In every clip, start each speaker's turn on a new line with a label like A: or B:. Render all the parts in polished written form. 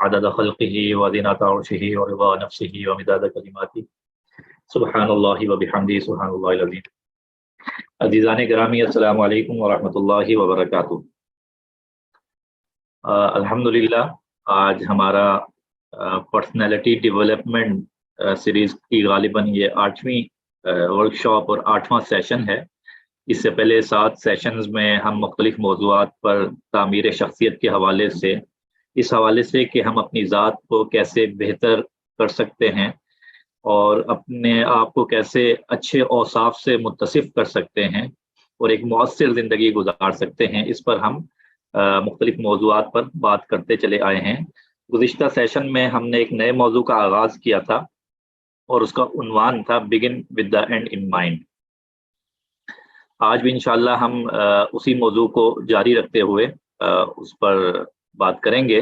A: عدد خلقه وزنة عرشه ورضا نفسه ومداد کلماته سبحان اللہ وبحمدہ سبحان اللہ العظیم۔ عزیزان گرامی، السلام علیکم ورحمۃ اللہ وبرکاتہ۔ الحمدللہ آج ہمارا پرسنالٹی ڈیولپمنٹ سیریز کی غالباً یہ 8ویں ورکشاپ اور 8واں سیشن ہے۔ اس سے پہلے 7 سیشنز میں ہم مختلف موضوعات پر تعمیر شخصیت کے حوالے سے، اس حوالے سے کہ ہم اپنی ذات کو کیسے بہتر کر سکتے ہیں اور اپنے آپ کو کیسے اچھے اوصاف سے متصف کر سکتے ہیں اور ایک مؤثر زندگی گزار سکتے ہیں، اس پر ہم مختلف موضوعات پر بات کرتے چلے آئے ہیں۔ گزشتہ سیشن میں ہم نے ایک نئے موضوع کا آغاز کیا تھا اور اس کا عنوان تھا بگن with the end in mind. آج بھی انشاءاللہ ہم اسی موضوع کو جاری رکھتے ہوئے اس پر بات کریں گے۔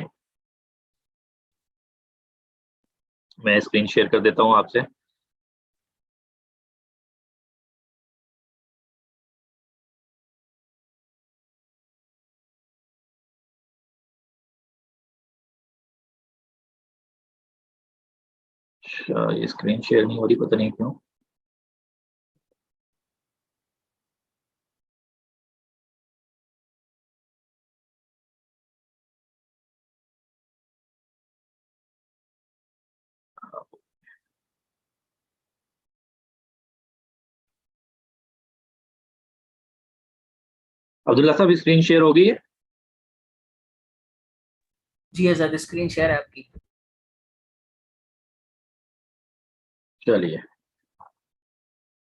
A: میں اسکرین شیئر کر دیتا ہوں آپ سے۔ یہ اسکرین شیئر نہیں ہو رہی، پتہ نہیں کیوں۔ عبداللہ صاحب اسکرین شیئر ہو گئی ہے؟
B: جی حضرت اسکرین شیئر ہے آپ کی۔
A: چلیے،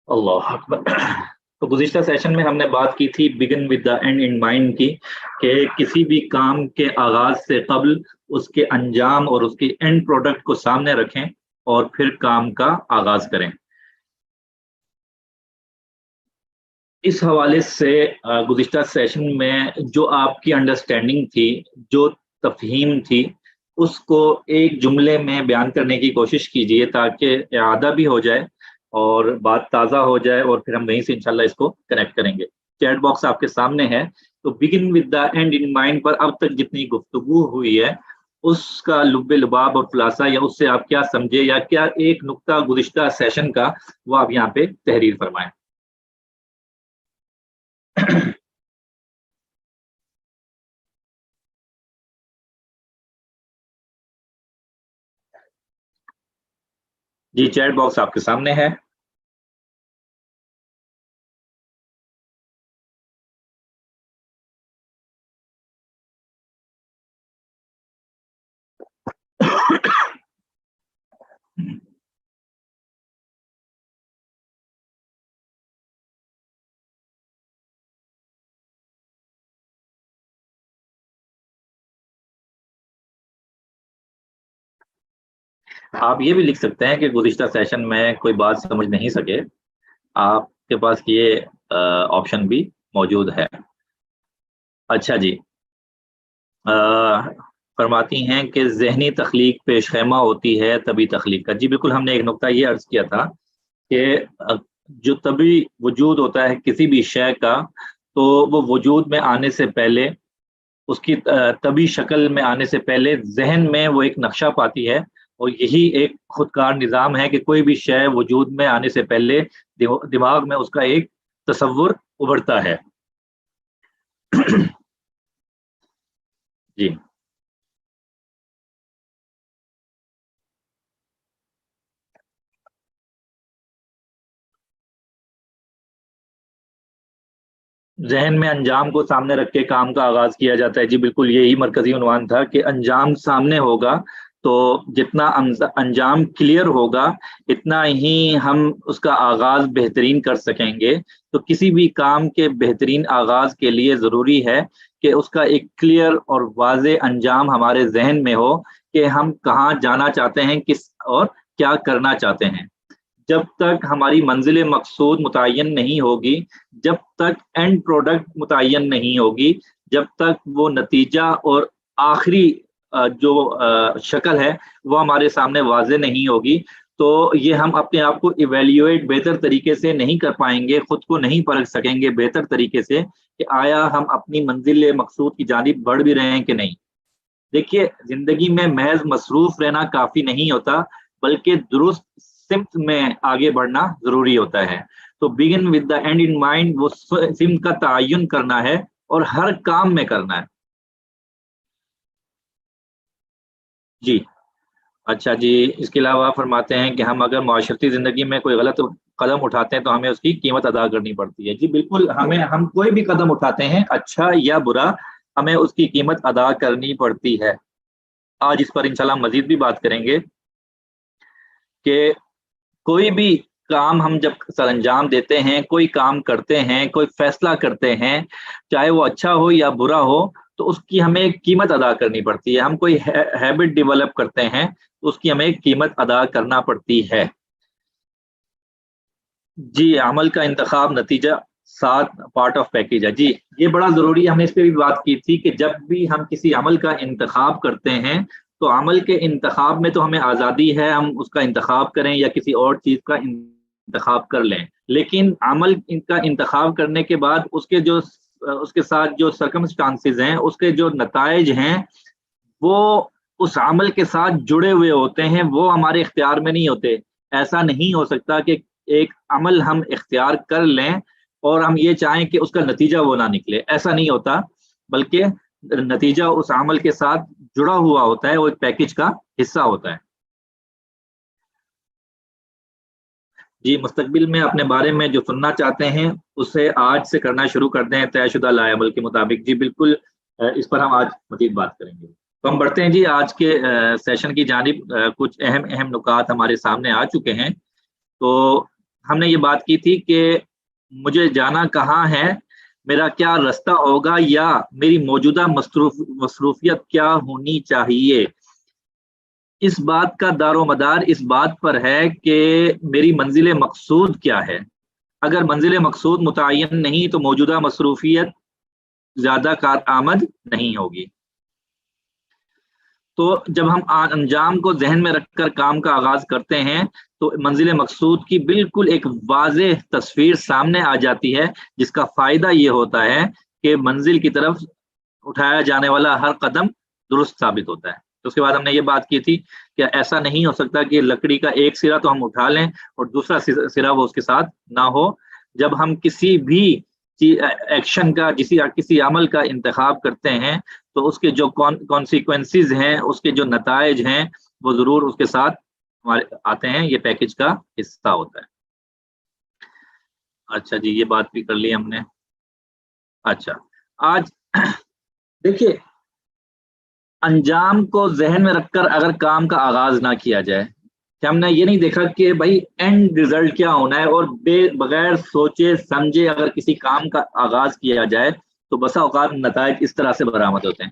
A: اللہ اکبر۔ تو گزشتہ سیشن میں ہم نے بات کی تھی بگن with the end in mind کی، کہ کسی بھی کام کے آغاز سے قبل اس کے انجام اور اس کے اینڈ پروڈکٹ کو سامنے رکھیں اور پھر کام کا آغاز کریں۔ اس حوالے سے گزشتہ سیشن میں جو آپ کی انڈرسٹینڈنگ تھی، جو تفہیم تھی، اس کو ایک جملے میں بیان کرنے کی کوشش کیجئے تاکہ اعادہ بھی ہو جائے اور بات تازہ ہو جائے، اور پھر ہم وہیں سے انشاءاللہ اس کو کنیکٹ کریں گے۔ چیٹ باکس آپ کے سامنے ہے، تو begin with the end in mind پر اب تک جتنی گفتگو ہوئی ہے اس کا لب لباب اور خلاصہ، یا اس سے آپ کیا سمجھے، یا کیا ایک نقطہ گزشتہ سیشن کا وہ آپ یہاں پہ تحریر فرمائیں۔ جی چیٹ باکس آپ کے سامنے ہے۔ آپ یہ بھی لکھ سکتے ہیں کہ گزشتہ سیشن میں کوئی بات سمجھ نہیں سکے، آپ کے پاس یہ آپشن بھی موجود ہے۔ اچھا جی، فرماتی ہیں کہ ذہنی تخلیق پیش خیمہ ہوتی ہے طبی تخلیق کا۔ جی بالکل، ہم نے ایک نقطہ یہ عرض کیا تھا کہ جو طبی وجود ہوتا ہے کسی بھی شے کا، تو وہ وجود میں آنے سے پہلے، اس کی طبی شکل میں آنے سے پہلے ذہن میں وہ ایک نقشہ پاتی ہے، اور یہی ایک خودکار نظام ہے کہ کوئی بھی شے وجود میں آنے سے پہلے دماغ میں اس کا ایک تصور ابھرتا ہے۔ جی ذہن میں انجام کو سامنے رکھ کے کام کا آغاز کیا جاتا ہے۔ جی بالکل، یہی مرکزی عنوان تھا کہ انجام سامنے ہوگا تو جتنا انجام کلیئر ہوگا اتنا ہی ہم اس کا آغاز بہترین کر سکیں گے۔ تو کسی بھی کام کے بہترین آغاز کے لیے ضروری ہے کہ اس کا ایک کلیئر اور واضح انجام ہمارے ذہن میں ہو کہ ہم کہاں جانا چاہتے ہیں، کس اور کیا کرنا چاہتے ہیں۔ جب تک ہماری منزل مقصود متعین نہیں ہوگی، جب تک اینڈ پروڈکٹ متعین نہیں ہوگی، جب تک وہ نتیجہ اور آخری جو شکل ہے وہ ہمارے سامنے واضح نہیں ہوگی، تو یہ ہم اپنے آپ کو ایویلیویٹ بہتر طریقے سے نہیں کر پائیں گے، خود کو نہیں پرکھ سکیں گے بہتر طریقے سے کہ آیا ہم اپنی منزل مقصود کی جانب بڑھ بھی رہے ہیں کہ نہیں۔ دیکھیے زندگی میں محض مصروف رہنا کافی نہیں ہوتا، بلکہ درست سمت میں آگے بڑھنا ضروری ہوتا ہے. تو begin with the end in mind, وہ سمت کا تعین کرنا ہے اور ہر کام میں کرنا ہے. جی اچھا جی، اس کے علاوہ فرماتے ہیں کہ ہم اگر معاشرتی زندگی میں کوئی غلط قدم اٹھاتے ہیں تو ہمیں اس کی قیمت ادا کرنی پڑتی ہے. جی بالکل، ہم کوئی بھی قدم اٹھاتے ہیں اچھا یا برا، ہمیں اس کی قیمت ادا کرنی پڑتی ہے. آج اس پر انشاءاللہ مزید بھی بات کریں گے کہ کوئی بھی کام ہم جب سر انجام دیتے ہیں، کوئی کام کرتے ہیں، کوئی فیصلہ کرتے ہیں، چاہے وہ اچھا ہو یا برا ہو، تو اس کی ہمیں ایک قیمت ادا کرنی پڑتی ہے. ہم کوئی ہیبٹ ڈیولپ کرتے ہیں تو اس کی ہمیں ایک قیمت ادا کرنا پڑتی ہے. جی، عمل کا انتخاب نتیجہ ساتھ پارٹ آف پیکیج ہے. جی یہ بڑا ضروری ہے، ہم نے اس پہ بھی بات کی تھی کہ جب بھی ہم کسی عمل کا انتخاب کرتے ہیں تو عمل کے انتخاب میں تو ہمیں آزادی ہے، ہم اس کا انتخاب کریں یا کسی اور چیز کا انتخاب کر لیں، لیکن عمل کا انتخاب کرنے کے بعد اس کے ساتھ جو سرکمسٹانسز ہیں، اس کے جو نتائج ہیں، وہ اس عمل کے ساتھ جڑے ہوئے ہوتے ہیں، وہ ہمارے اختیار میں نہیں ہوتے. ایسا نہیں ہو سکتا کہ ایک عمل ہم اختیار کر لیں اور ہم یہ چاہیں کہ اس کا نتیجہ وہ نہ نکلے. ایسا نہیں ہوتا، بلکہ نتیجہ اس عمل کے ساتھ جڑا ہوا ہوتا ہے، وہ ایک پیکج کا حصہ ہوتا ہے. جی مستقبل میں اپنے بارے میں جو سننا چاہتے ہیں اسے آج سے کرنا شروع کر دیں طے شدہ لائے عمل کے مطابق. جی بالکل، اس پر ہم آج مزید بات کریں گے. تو ہم بڑھتے ہیں جی آج کے سیشن کی جانب. کچھ اہم نکات ہمارے سامنے آ چکے ہیں. تو ہم نے یہ بات کی تھی کہ مجھے جانا کہاں ہے، میرا کیا رستہ ہوگا، یا میری موجودہ مصروفیت کیا ہونی چاہیے. اس بات کا دار و مدار اس بات پر ہے کہ میری منزل مقصود کیا ہے. اگر منزل مقصود متعین نہیں تو موجودہ مصروفیت زیادہ کارآمد نہیں ہوگی. تو جب ہم انجام کو ذہن میں رکھ کر کام کا آغاز کرتے ہیں تو منزل مقصود کی بالکل ایک واضح تصویر سامنے آ جاتی ہے، جس کا فائدہ یہ ہوتا ہے کہ منزل کی طرف اٹھایا جانے والا ہر قدم درست ثابت ہوتا ہے. تو اس کے بعد ہم نے یہ بات کی تھی کہ ایسا نہیں ہو سکتا کہ لکڑی کا ایک سرا تو ہم اٹھا لیں اور دوسرا سرا وہ اس کے ساتھ نہ ہو. جب ہم کسی بھی ایکشن کا، کسی عمل کا انتخاب کرتے ہیں تو اس کے جو کانسیکوینسز ہیں، اس کے جو نتائج ہیں، وہ ضرور اس کے ساتھ ہمارے آتے ہیں. یہ پیکج کا حصہ ہوتا ہے. اچھا جی، یہ بات بھی کر لی ہم نے. اچھا آج دیکھیے، انجام کو ذہن میں رکھ کر اگر کام کا آغاز نہ کیا جائے، کہ ہم نے یہ نہیں دیکھا کہ بھائی اینڈ ریزلٹ کیا ہونا ہے، اور بغیر سوچے سمجھے اگر کسی کام کا آغاز کیا جائے تو بسا اوقات نتائج اس طرح سے برآمد ہوتے ہیں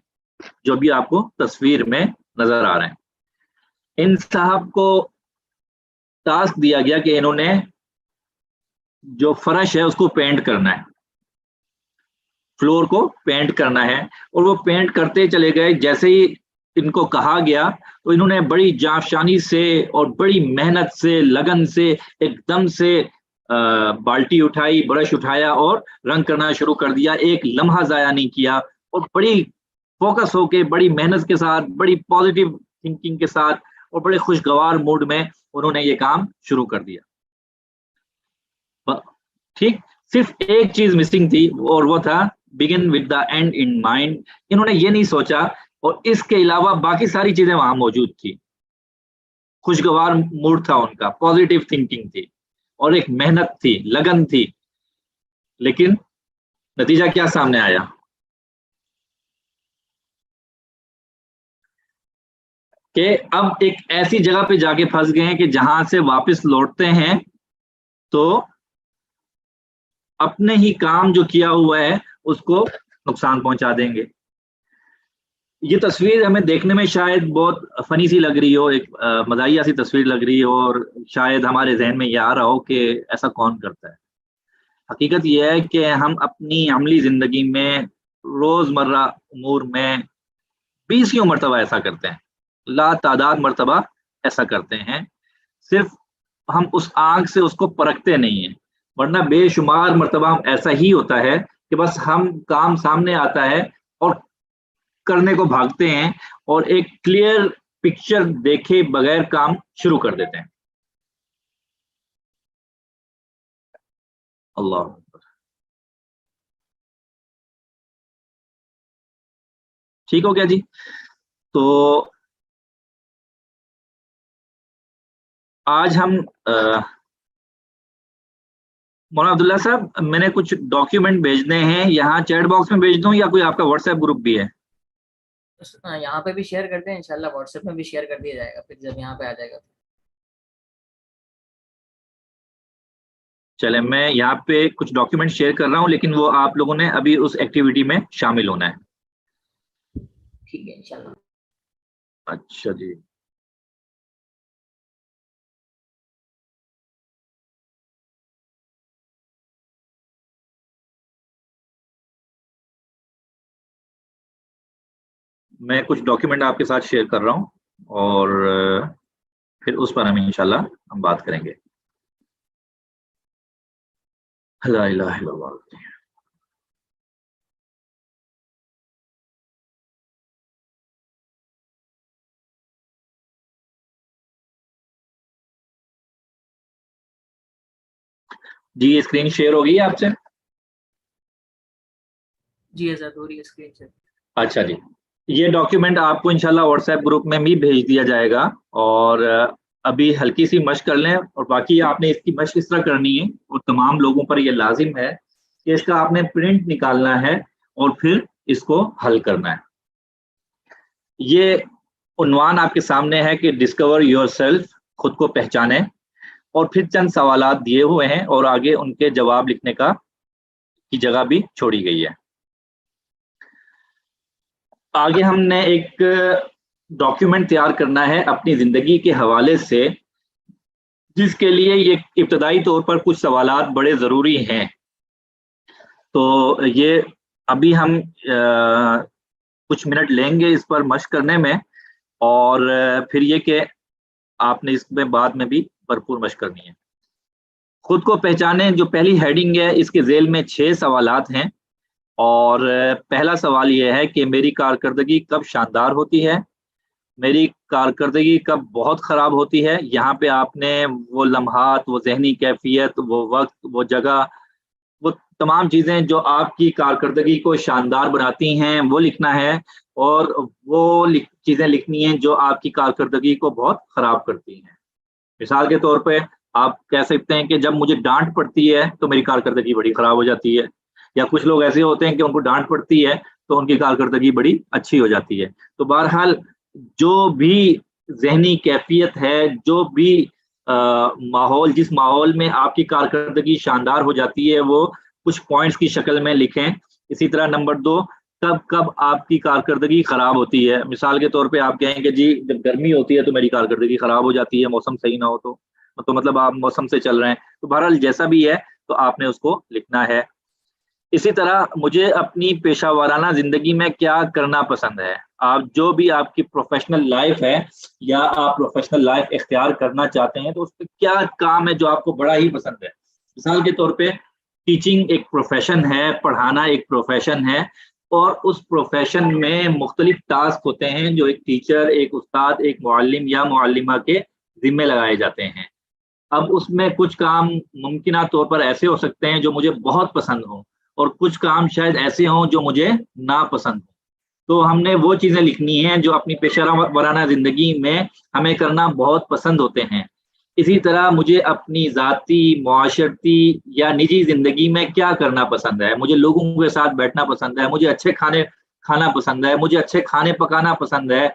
A: جو بھی آپ کو تصویر میں نظر آ رہے ہیں. ان صاحب کو ٹاسک دیا گیا کہ انہوں نے جو فرش ہے اس کو پینٹ کرنا ہے، فلور کو پینٹ کرنا ہے، اور وہ پینٹ کرتے چلے گئے. جیسے ہی ان کو کہا گیا تو انہوں نے بڑی جانفشانی سے اور بڑی محنت سے، لگن سے ایک دم سے بالٹی اٹھائی، برش اٹھایا اور رنگ کرنا شروع کر دیا. ایک لمحہ ضائع نہیں کیا، اور بڑی فوکس ہو کے، بڑی محنت کے ساتھ، بڑی پازیٹیو تھنکنگ کے ساتھ اور بڑے خوشگوار موڈ میں انہوں نے یہ کام شروع کر دیا. ٹھیک، صرف ایک چیز مسنگ تھی اور وہ تھا begin with the end in mind. انہوں نے یہ نہیں سوچا، اور اس کے علاوہ باقی ساری چیزیں وہاں موجود تھی. خوشگوار موڈ تھا ان کا، پازیٹیو تھنکنگ تھی، اور ایک محنت تھی، لگن تھی. لیکن نتیجہ کیا سامنے آیا کہ اب ایک ایسی جگہ پہ جا کے پھنس گئے ہیں کہ جہاں سے واپس لوٹتے ہیں تو اپنے ہی کام جو کیا ہوا ہے اس کو نقصان پہنچا دیں گے. یہ تصویر ہمیں دیکھنے میں شاید بہت فنی سی لگ رہی ہو، ایک مزاحیہ سی تصویر لگ رہی ہو، اور شاید ہمارے ذہن میں یہ آ رہا ہو کہ ایسا کون کرتا ہے. حقیقت یہ ہے کہ ہم اپنی عملی زندگی میں، روزمرہ امور میں 20 مرتبہ ایسا کرتے ہیں، لا تعداد مرتبہ ایسا کرتے ہیں. صرف ہم اس آنکھ سے اس کو پرکھتے نہیں ہیں، ورنہ بے شمار مرتبہ ایسا ہی ہوتا ہے کہ بس ہم کام سامنے آتا ہے اور کرنے کو بھاگتے ہیں اور ایک کلیئر پکچر دیکھے بغیر کام شروع کر دیتے ہیں. اللہ ٹھیک ہو گیا جی. تو آج ہم مولانا عبداللہ صاحب میں نے کچھ ڈاکیومنٹ بھیجنے ہیں, یہاں چیٹ باکس میں بھیج دوں یا کوئی آپ کا واٹس ایپ گروپ بھی ہے؟
B: یہاں پہ بھی شیئر کرتے ہیں انشاءاللہ, واٹس ایپ میں بھی شیئر کر دیا جائے گا پھر جب یہاں پہ آ جائے گا.
A: چلے میں یہاں پہ کچھ ڈاکیومنٹ شیئر کر رہا ہوں, لیکن وہ آپ لوگوں نے ابھی اس ایکٹیویٹی میں شامل ہونا ہے.
B: ٹھیک ہے انشاءاللہ.
A: اچھا جی, میں کچھ ڈاکیومنٹ آپ کے ساتھ شیئر کر رہا ہوں اور پھر اس پر ہم انشاءاللہ ہم بات کریں گے. لا الہ الا اللہ. جی یہ اسکرین شیئر ہوگی آپ سے؟
B: جی حضرت ہو رہی ہے اسکرین سے.
A: اچھا جی, یہ ڈاکیومنٹ آپ کو انشاءاللہ واٹس ایپ گروپ میں بھی بھیج دیا جائے گا, اور ابھی ہلکی سی مشق کر لیں, اور باقی آپ نے اس کی مشق اس طرح کرنی ہے اور تمام لوگوں پر یہ لازم ہے کہ اس کا آپ نے پرنٹ نکالنا ہے اور پھر اس کو حل کرنا ہے. یہ عنوان آپ کے سامنے ہے کہ ڈسکور یور سیلف, خود کو پہچانیں, اور پھر چند سوالات دیے ہوئے ہیں اور آگے ان کے جواب لکھنے کی جگہ بھی چھوڑی گئی ہے. آگے ہم نے ایک ڈاکیومنٹ تیار کرنا ہے اپنی زندگی کے حوالے سے, جس کے لیے یہ ابتدائی طور پر کچھ سوالات بڑے ضروری ہیں. تو یہ ابھی ہم کچھ منٹ لیں گے اس پر مشق کرنے میں, اور پھر یہ کہ آپ نے اس میں بعد میں بھی بھرپور مشق کرنی ہے. خود کو پہچانے جو پہلی ہیڈنگ ہے, اس کے ذیل میں 6 سوالات ہیں, اور پہلا سوال یہ ہے کہ میری کارکردگی کب شاندار ہوتی ہے, میری کارکردگی کب بہت خراب ہوتی ہے. یہاں پہ آپ نے وہ لمحات, وہ ذہنی کیفیت, وہ وقت, وہ جگہ, وہ تمام چیزیں جو آپ کی کارکردگی کو شاندار بناتی ہیں وہ لکھنا ہے, اور وہ چیزیں لکھنی ہیں جو آپ کی کارکردگی کو بہت خراب کرتی ہیں. مثال کے طور پہ آپ کہہ سکتے ہیں کہ جب مجھے ڈانٹ پڑتی ہے تو میری کارکردگی بڑی خراب ہو جاتی ہے, یا کچھ لوگ ایسے ہوتے ہیں کہ ان کو ڈانٹ پڑتی ہے تو ان کی کارکردگی بڑی اچھی ہو جاتی ہے. تو بہرحال جو بھی ذہنی کیفیت ہے, جو بھی ماحول, جس ماحول میں آپ کی کارکردگی شاندار ہو جاتی ہے, وہ کچھ پوائنٹس کی شکل میں لکھیں. اسی طرح نمبر 2, کب آپ کی کارکردگی خراب ہوتی ہے. مثال کے طور پہ آپ کہیں کہ جی جب گرمی ہوتی ہے تو میری کارکردگی خراب ہو جاتی ہے, موسم صحیح نہ ہو تو مطلب آپ موسم سے چل رہے ہیں. تو بہرحال جیسا بھی ہے تو آپ نے اس کو لکھنا ہے. اسی طرح مجھے اپنی پیشہ ورانہ زندگی میں کیا کرنا پسند ہے. آپ جو بھی آپ کی پروفیشنل لائف ہے یا آپ پروفیشنل لائف اختیار کرنا چاہتے ہیں تو اس پہ کیا کام ہے جو آپ کو بڑا ہی پسند ہے. مثال کے طور پہ ٹیچنگ ایک پروفیشن ہے, پڑھانا ایک پروفیشن ہے, اور اس پروفیشن میں مختلف ٹاسک ہوتے ہیں جو ایک ٹیچر, ایک استاد, ایک معلم یا معلمہ کے ذمے لگائے جاتے ہیں. اب اس میں کچھ کام ممکنہ طور پر ایسے ہو سکتے ہیں جو مجھے بہت پسند ہوں, اور کچھ کام شاید ایسے ہوں جو مجھے ناپسند ہوں. تو ہم نے وہ چیزیں لکھنی ہیں جو اپنی پیشہ ورانہ زندگی میں ہمیں کرنا بہت پسند ہوتے ہیں. اسی طرح مجھے اپنی ذاتی, معاشرتی یا نجی زندگی میں کیا کرنا پسند ہے. مجھے لوگوں کے ساتھ بیٹھنا پسند ہے, مجھے اچھے کھانے کھانا پسند ہے, مجھے اچھے کھانے پکانا پسند ہے,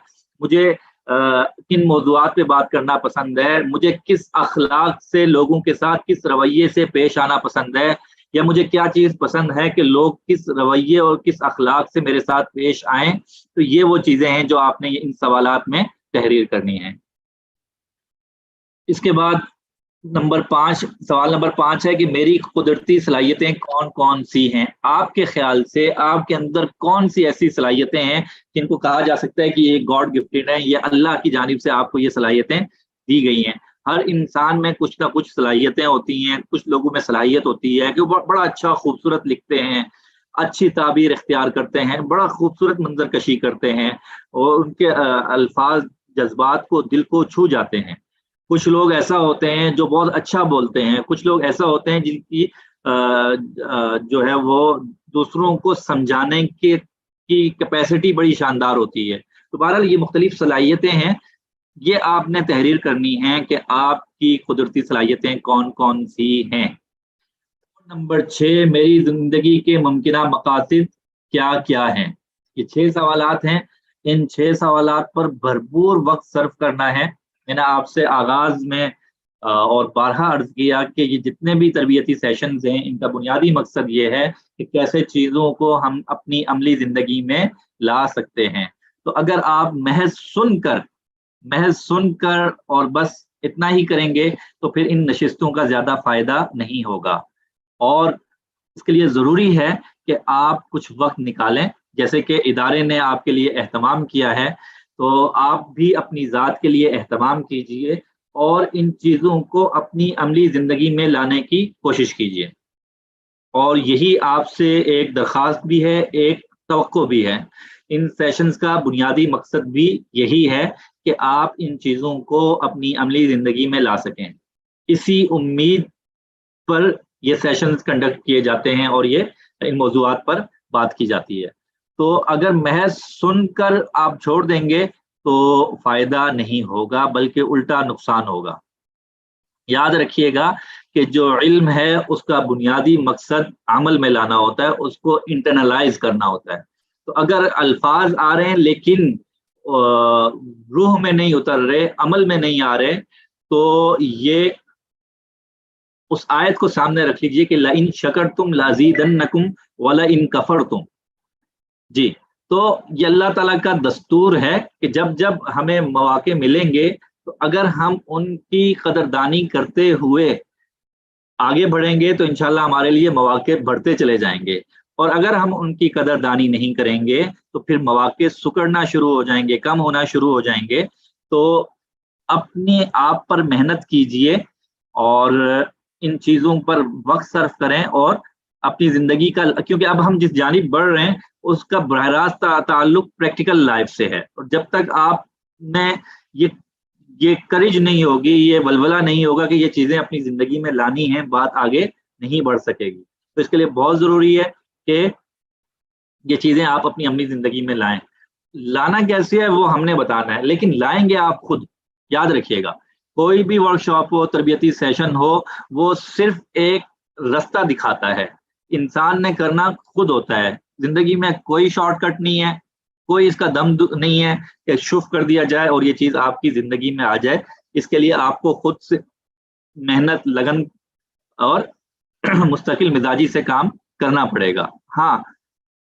A: مجھے کن موضوعات پہ بات کرنا پسند ہے, مجھے کس اخلاق سے لوگوں کے ساتھ کس رویے سے پیش آنا پسند ہے, یا مجھے کیا چیز پسند ہے کہ لوگ کس رویے اور کس اخلاق سے میرے ساتھ پیش آئیں. تو یہ وہ چیزیں ہیں جو آپ نے ان سوالات میں تحریر کرنی ہے. اس کے بعد سوال نمبر 5 ہے کہ میری قدرتی صلاحیتیں کون کون سی ہیں. آپ کے خیال سے آپ کے اندر کون سی ایسی صلاحیتیں ہیں جن کو کہا جا سکتا ہے کہ یہ گاڈ گفٹڈ ہیں, یہ اللہ کی جانب سے آپ کو یہ صلاحیتیں دی گئی ہیں. ہر انسان میں کچھ نہ کچھ صلاحیتیں ہوتی ہیں. کچھ لوگوں میں صلاحیت ہوتی ہے کہ وہ بڑا اچھا خوبصورت لکھتے ہیں, اچھی تعبیر اختیار کرتے ہیں، بڑا خوبصورت منظر کشی کرتے ہیں، اور ان کے الفاظ جذبات کو، دل کو چھو جاتے ہیں۔ کچھ لوگ ایسا ہوتے ہیں جو بہت اچھا بولتے ہیں، کچھ لوگ ایسا ہوتے ہیں جن کی جو ہے وہ دوسروں کو سمجھانے کی کیپیسٹی بڑی شاندار ہوتی ہے۔ تو بہرحال یہ مختلف صلاحیتیں ہیں، یہ آپ نے تحریر کرنی ہے کہ آپ کی قدرتی صلاحیتیں کون کون سی ہیں۔ نمبر 6، میری زندگی کے ممکنہ مقاصد کیا کیا ہیں؟ یہ 6 سوالات ہیں، ان 6 سوالات پر بھرپور وقت صرف کرنا ہے۔ میں نے آپ سے آغاز میں اور بارہا عرض کیا کہ یہ جتنے بھی تربیتی سیشنز ہیں، ان کا بنیادی مقصد یہ ہے کہ کیسے چیزوں کو ہم اپنی عملی زندگی میں لا سکتے ہیں۔ تو اگر آپ محض سن کر اور بس اتنا ہی کریں گے تو پھر ان نشستوں کا زیادہ فائدہ نہیں ہوگا، اور اس کے لیے ضروری ہے کہ آپ کچھ وقت نکالیں۔ جیسے کہ ادارے نے آپ کے لیے اہتمام کیا ہے، تو آپ بھی اپنی ذات کے لیے اہتمام کیجئے اور ان چیزوں کو اپنی عملی زندگی میں لانے کی کوشش کیجئے۔ اور یہی آپ سے ایک درخواست بھی ہے، ایک توقع بھی ہے۔ ان سیشنز کا بنیادی مقصد بھی یہی ہے کہ آپ ان چیزوں کو اپنی عملی زندگی میں لا سکیں۔ اسی امید پر یہ سیشنز کنڈکٹ کیے جاتے ہیں اور یہ ان موضوعات پر بات کی جاتی ہے۔ تو اگر محض سن کر آپ چھوڑ دیں گے تو فائدہ نہیں ہوگا، بلکہ الٹا نقصان ہوگا۔ یاد رکھیے گا کہ جو علم ہے اس کا بنیادی مقصد عمل میں لانا ہوتا ہے، اس کو انٹرنلائز کرنا ہوتا ہے۔ تو اگر الفاظ آ رہے ہیں لیکن روح میں نہیں اتر رہے، عمل میں نہیں آ رہے، تو یہ اس آیت کو سامنے رکھ لیجئے کہ لَإِن شَكَرْتُمْ لَأَزِيدَنَّكُمْ وَلَإِن كَفَرْتُمْ۔ جی، تو یہ اللہ تعالیٰ کا دستور ہے کہ جب جب ہمیں مواقع ملیں گے تو اگر ہم ان کی قدردانی کرتے ہوئے آگے بڑھیں گے تو انشاءاللہ ہمارے لیے مواقع بڑھتے چلے جائیں گے، اور اگر ہم ان کی قدردانی نہیں کریں گے تو پھر مواقع سکڑنا شروع ہو جائیں گے، کم ہونا شروع ہو جائیں گے۔ تو اپنے آپ پر محنت کیجئے اور ان چیزوں پر وقت صرف کریں، اور اپنی زندگی کا، کیونکہ اب ہم جس جانب بڑھ رہے ہیں اس کا براہ راست تعلق پریکٹیکل لائف سے ہے، اور جب تک آپ میں یہ کرج نہیں ہوگی، یہ ولولہ نہیں ہوگا کہ یہ چیزیں اپنی زندگی میں لانی ہیں، بات آگے نہیں بڑھ سکے گی۔ تو اس کے لیے بہت ضروری ہے کہ یہ چیزیں آپ اپنی عملی زندگی میں لائیں۔ لانا کیسے ہے وہ ہم نے بتانا ہے، لیکن لائیں گے آپ خود۔ یاد رکھیے گا، کوئی بھی ورک شاپ ہو، تربیتی سیشن ہو، وہ صرف ایک رستہ دکھاتا ہے، انسان نے کرنا خود ہوتا ہے۔ زندگی میں کوئی شارٹ کٹ نہیں ہے، کوئی اس کا دم نہیں ہے کہ شف کر دیا جائے اور یہ چیز آپ کی زندگی میں آ جائے۔ اس کے لیے آپ کو خود سے محنت، لگن اور مستقل مزاجی سے کام کرنا پڑے گا۔ ہاں،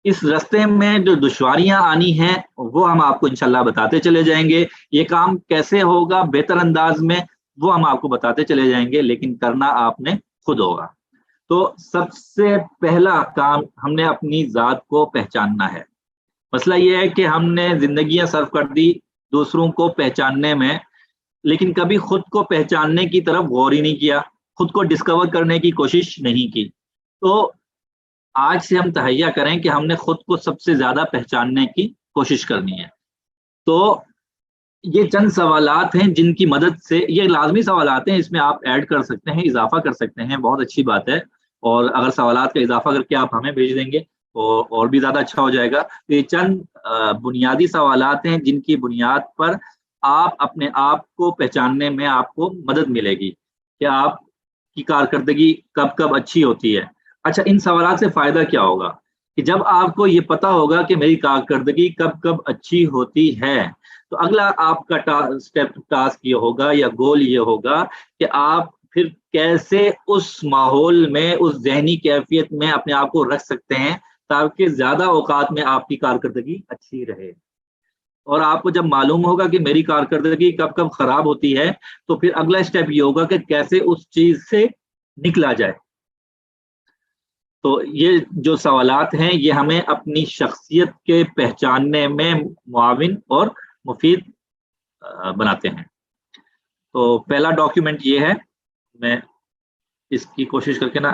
A: اس رستے میں جو دشواریاں آنی ہیں وہ ہم آپ کو انشاءاللہ بتاتے چلے جائیں گے، یہ کام کیسے ہوگا بہتر انداز میں وہ ہم آپ کو بتاتے چلے جائیں گے، لیکن کرنا آپ نے خود ہوگا۔ تو سب سے پہلا کام ہم نے اپنی ذات کو پہچاننا ہے۔ مسئلہ یہ ہے کہ ہم نے زندگیاں صرف کر دی دوسروں کو پہچاننے میں، لیکن کبھی خود کو پہچاننے کی طرف غور ہی نہیں کیا، خود کو ڈسکور کرنے کی کوشش نہیں کی۔ تو آج سے ہم تہیہ کریں کہ ہم نے خود کو سب سے زیادہ پہچاننے کی کوشش کرنی ہے۔ تو یہ چند سوالات ہیں جن کی مدد سے، یہ لازمی سوالات ہیں، اس میں آپ ایڈ کر سکتے ہیں، اضافہ کر سکتے ہیں، بہت اچھی بات ہے، اور اگر سوالات کا اضافہ کر کے آپ ہمیں بھیج دیں گے تو اور بھی زیادہ اچھا ہو جائے گا۔ تو یہ چند بنیادی سوالات ہیں جن کی بنیاد پر آپ اپنے آپ کو پہچاننے میں آپ کو مدد ملے گی کہ آپ کی کارکردگی کب کب اچھی ہوتی ہے۔ اچھا، ان سوالات سے فائدہ کیا ہوگا کہ جب آپ کو یہ پتا ہوگا کہ میری کارکردگی کب کب اچھی ہوتی ہے، تو اگلا آپ کا ٹاسک یہ ہوگا یا گول یہ ہوگا کہ آپ پھر کیسے اس ماحول میں، اس ذہنی کیفیت میں اپنے آپ کو رکھ سکتے ہیں تاکہ زیادہ اوقات میں آپ کی کارکردگی اچھی رہے۔ اور آپ کو جب معلوم ہوگا کہ میری کارکردگی کب کب خراب ہوتی ہے، تو پھر اگلا اسٹیپ یہ ہوگا کہ کیسے اس چیز سے نکلا جائے۔ تو یہ جو سوالات ہیں یہ ہمیں اپنی شخصیت کے پہچاننے میں معاون اور مفید بناتے ہیں۔ تو پہلا ڈاکیومنٹ یہ ہے، میں اس کی کوشش کر کے نا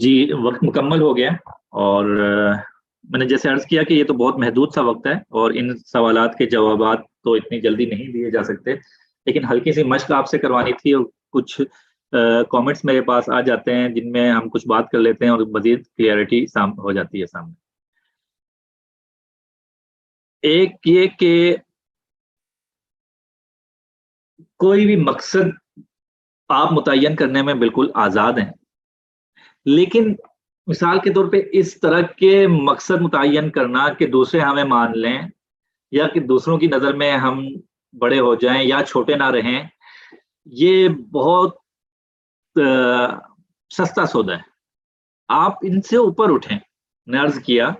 A: جی وقت مکمل ہو گیا، اور میں نے جیسے عرض کیا کہ یہ تو بہت محدود سا وقت ہے اور ان سوالات کے جوابات تو اتنی جلدی نہیں دیے جا سکتے، لیکن ہلکی سی مشق آپ سے کروانی تھی، اور کچھ کامنٹس میرے پاس آ جاتے ہیں جن میں ہم کچھ بات کر لیتے ہیں اور مزید کلیئرٹی ہو جاتی ہے سامنے۔ ایک یہ کہ کوئی بھی مقصد آپ متعین کرنے میں بالکل آزاد ہیں، لیکن مثال کے طور پہ اس طرح کے مقصد متعین کرنا کہ دوسرے ہمیں مان لیں یا کہ دوسروں کی نظر میں ہم بڑے ہو جائیں یا چھوٹے نہ رہیں، یہ بہت سستا سودا ہے۔ آپ ان سے اوپر اٹھیں۔ میں عرض کیا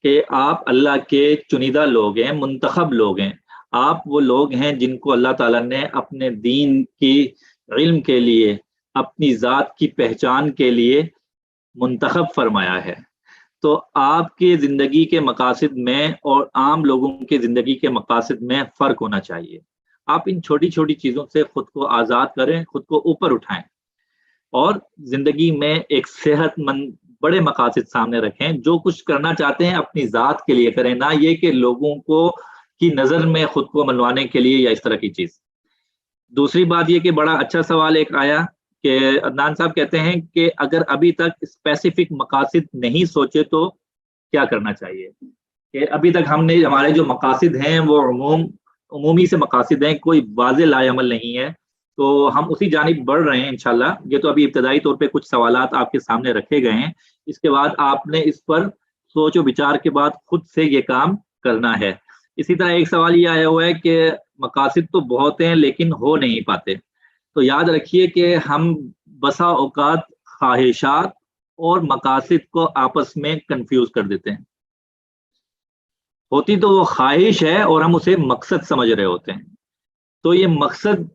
A: کہ آپ اللہ کے چنیدہ لوگ ہیں، منتخب لوگ ہیں، آپ وہ لوگ ہیں جن کو اللہ تعالیٰ نے اپنے دین کی علم کے لیے، اپنی ذات کی پہچان کے لیے منتخب فرمایا ہے۔ تو آپ کی زندگی کے مقاصد میں اور عام لوگوں کی زندگی کے مقاصد میں فرق ہونا چاہیے۔ آپ ان چھوٹی چھوٹی چیزوں سے خود کو آزاد کریں، خود کو اوپر اٹھائیں، اور زندگی میں ایک صحت مند بڑے مقاصد سامنے رکھیں۔ جو کچھ کرنا چاہتے ہیں اپنی ذات کے لیے کریں، نہ یہ کہ لوگوں کو کی نظر میں خود کو منوانے کے لیے یا اس طرح کی چیز۔ دوسری بات یہ کہ بڑا اچھا سوال ایک آیا کہ عدنان صاحب کہتے ہیں کہ اگر ابھی تک اسپیسیفک مقاصد نہیں سوچے تو کیا کرنا چاہیے، کہ ابھی تک ہم نے ہمارے جو مقاصد ہیں وہ عمومی سے مقاصد ہیں، کوئی واضح لائے عمل نہیں ہے، تو ہم اسی جانب بڑھ رہے ہیں انشاءاللہ۔ یہ تو ابھی ابتدائی طور پہ کچھ سوالات آپ کے سامنے رکھے گئے ہیں، اس کے بعد آپ نے اس پر سوچ و بچار کے بعد خود سے یہ کام کرنا ہے۔ اسی طرح ایک سوال یہ آیا ہوا ہے کہ مقاصد تو بہت ہیں لیکن ہو نہیں پاتے، تو یاد رکھیے کہ ہم بسا اوقات خواہشات اور مقاصد کو آپس میں کنفیوز کر دیتے ہیں۔ ہوتی تو وہ خواہش ہے اور ہم اسے مقصد سمجھ رہے ہوتے ہیں، تو یہ مقصد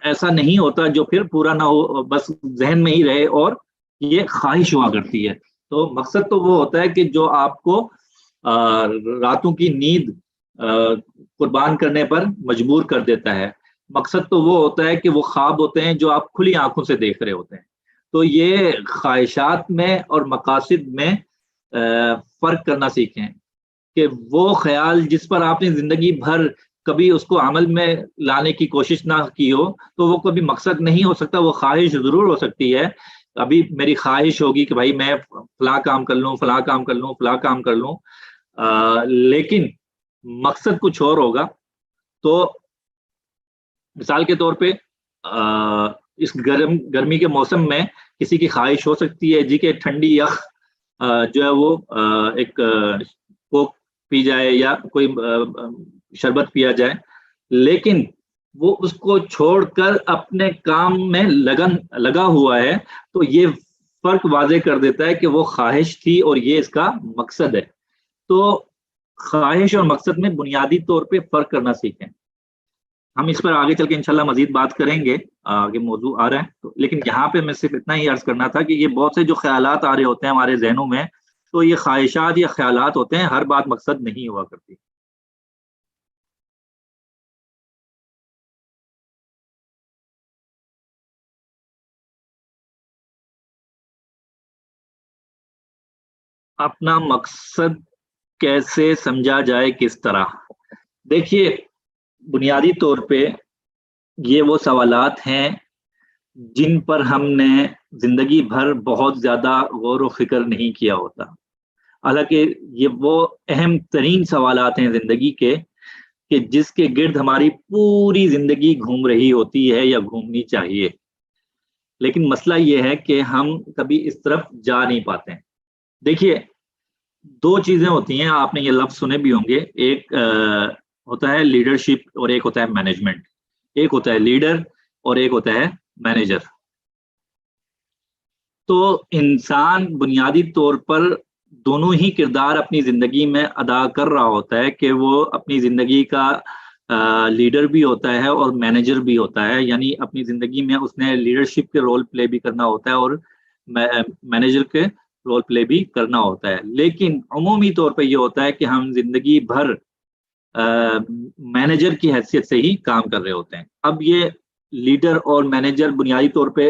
A: ایسا نہیں ہوتا جو پھر پورا نہ ہو، بس ذہن میں ہی رہے، اور یہ خواہش ہوا کرتی ہے۔ تو مقصد تو وہ ہوتا ہے کہ جو آپ کو راتوں کی نیند قربان کرنے پر مجبور کر دیتا ہے۔ مقصد تو وہ ہوتا ہے کہ وہ خواب ہوتے ہیں جو آپ کھلی آنکھوں سے دیکھ رہے ہوتے ہیں۔ تو یہ خواہشات میں اور مقاصد میں فرق کرنا سیکھیں، کہ وہ خیال جس پر آپ نے زندگی بھر کبھی اس کو عمل میں لانے کی کوشش نہ کی ہو، تو وہ کبھی مقصد نہیں ہو سکتا، وہ خواہش ضرور ہو سکتی ہے۔ ابھی میری خواہش ہوگی کہ بھائی میں فلاں کام کر لوں، فلاں کام کر لوں، فلاں کام کر لوں، لیکن مقصد کچھ اور ہوگا۔ تو مثال کے طور پہ اس گرمی کے موسم میں کسی کی خواہش ہو سکتی ہے جی کہ ٹھنڈی یخ جو ہے وہ ایک کوک پی جائے یا کوئی شربت پیا جائے، لیکن وہ اس کو چھوڑ کر اپنے کام میں لگا ہوا ہے، تو یہ فرق واضح کر دیتا ہے کہ وہ خواہش تھی اور یہ اس کا مقصد ہے۔ تو خواہش اور مقصد میں بنیادی طور پہ فرق کرنا سیکھیں۔ ہم اس پر آگے چل کے انشاءاللہ مزید بات کریں گے، آگے موضوع آ رہا ہے تو، لیکن یہاں پہ میں صرف اتنا ہی عرض کرنا تھا کہ یہ بہت سے جو خیالات آ رہے ہوتے ہیں ہمارے ذہنوں میں، تو یہ خواہشات یا خیالات ہوتے ہیں، ہر بات مقصد نہیں ہوا کرتی۔ اپنا مقصد کیسے سمجھا جائے، کس طرح؟ دیکھیے بنیادی طور پہ یہ وہ سوالات ہیں جن پر ہم نے زندگی بھر بہت زیادہ غور و فکر نہیں کیا ہوتا، حالانکہ یہ وہ اہم ترین سوالات ہیں زندگی کے کہ جس کے گرد ہماری پوری زندگی گھوم رہی ہوتی ہے یا گھومنی چاہیے، لیکن مسئلہ یہ ہے کہ ہم کبھی اس طرف جا نہیں پاتے ہیں۔ دیکھیے دو چیزیں ہوتی ہیں، آپ نے یہ لفظ سنے بھی ہوں گے، ایک ہوتا ہے لیڈرشپ اور ایک ہوتا ہے مینجمنٹ۔ ایک ہوتا ہے لیڈر اور ایک ہوتا ہے مینیجر۔ تو انسان بنیادی طور پر دونوں ہی کردار اپنی زندگی میں ادا کر رہا ہوتا ہے، کہ وہ اپنی زندگی کا لیڈر بھی ہوتا ہے اور مینیجر بھی ہوتا ہے، یعنی اپنی زندگی میں اس نے لیڈرشپ کے رول پلے بھی کرنا ہوتا ہے اور مینیجر کے رول پلے بھی کرنا ہوتا ہے۔ لیکن عمومی طور پہ یہ ہوتا ہے کہ ہم زندگی بھر مینیجر کی حیثیت سے ہی کام کر رہے ہوتے ہیں۔ اب یہ لیڈر اور مینیجر بنیادی طور پہ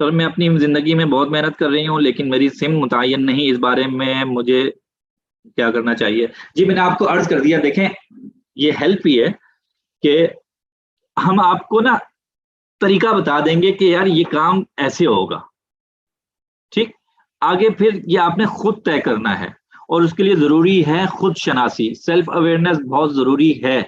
A: سر میں اپنی زندگی میں بہت محنت کر رہی ہوں، لیکن میری سم متعین نہیں، اس بارے میں مجھے کیا کرنا چاہیے؟ جی میں نے آپ کو عرض کر دیا، دیکھیں یہ ہیلپ ہی ہے کہ ہم آپ کو نا طریقہ بتا دیں گے کہ یار یہ کام ایسے ہوگا، ٹھیک؟ آگے پھر یہ آپ نے خود طے کرنا ہے، اور اس کے لیے ضروری ہے خود شناسی، سیلف اویئرنیس بہت ضروری ہے۔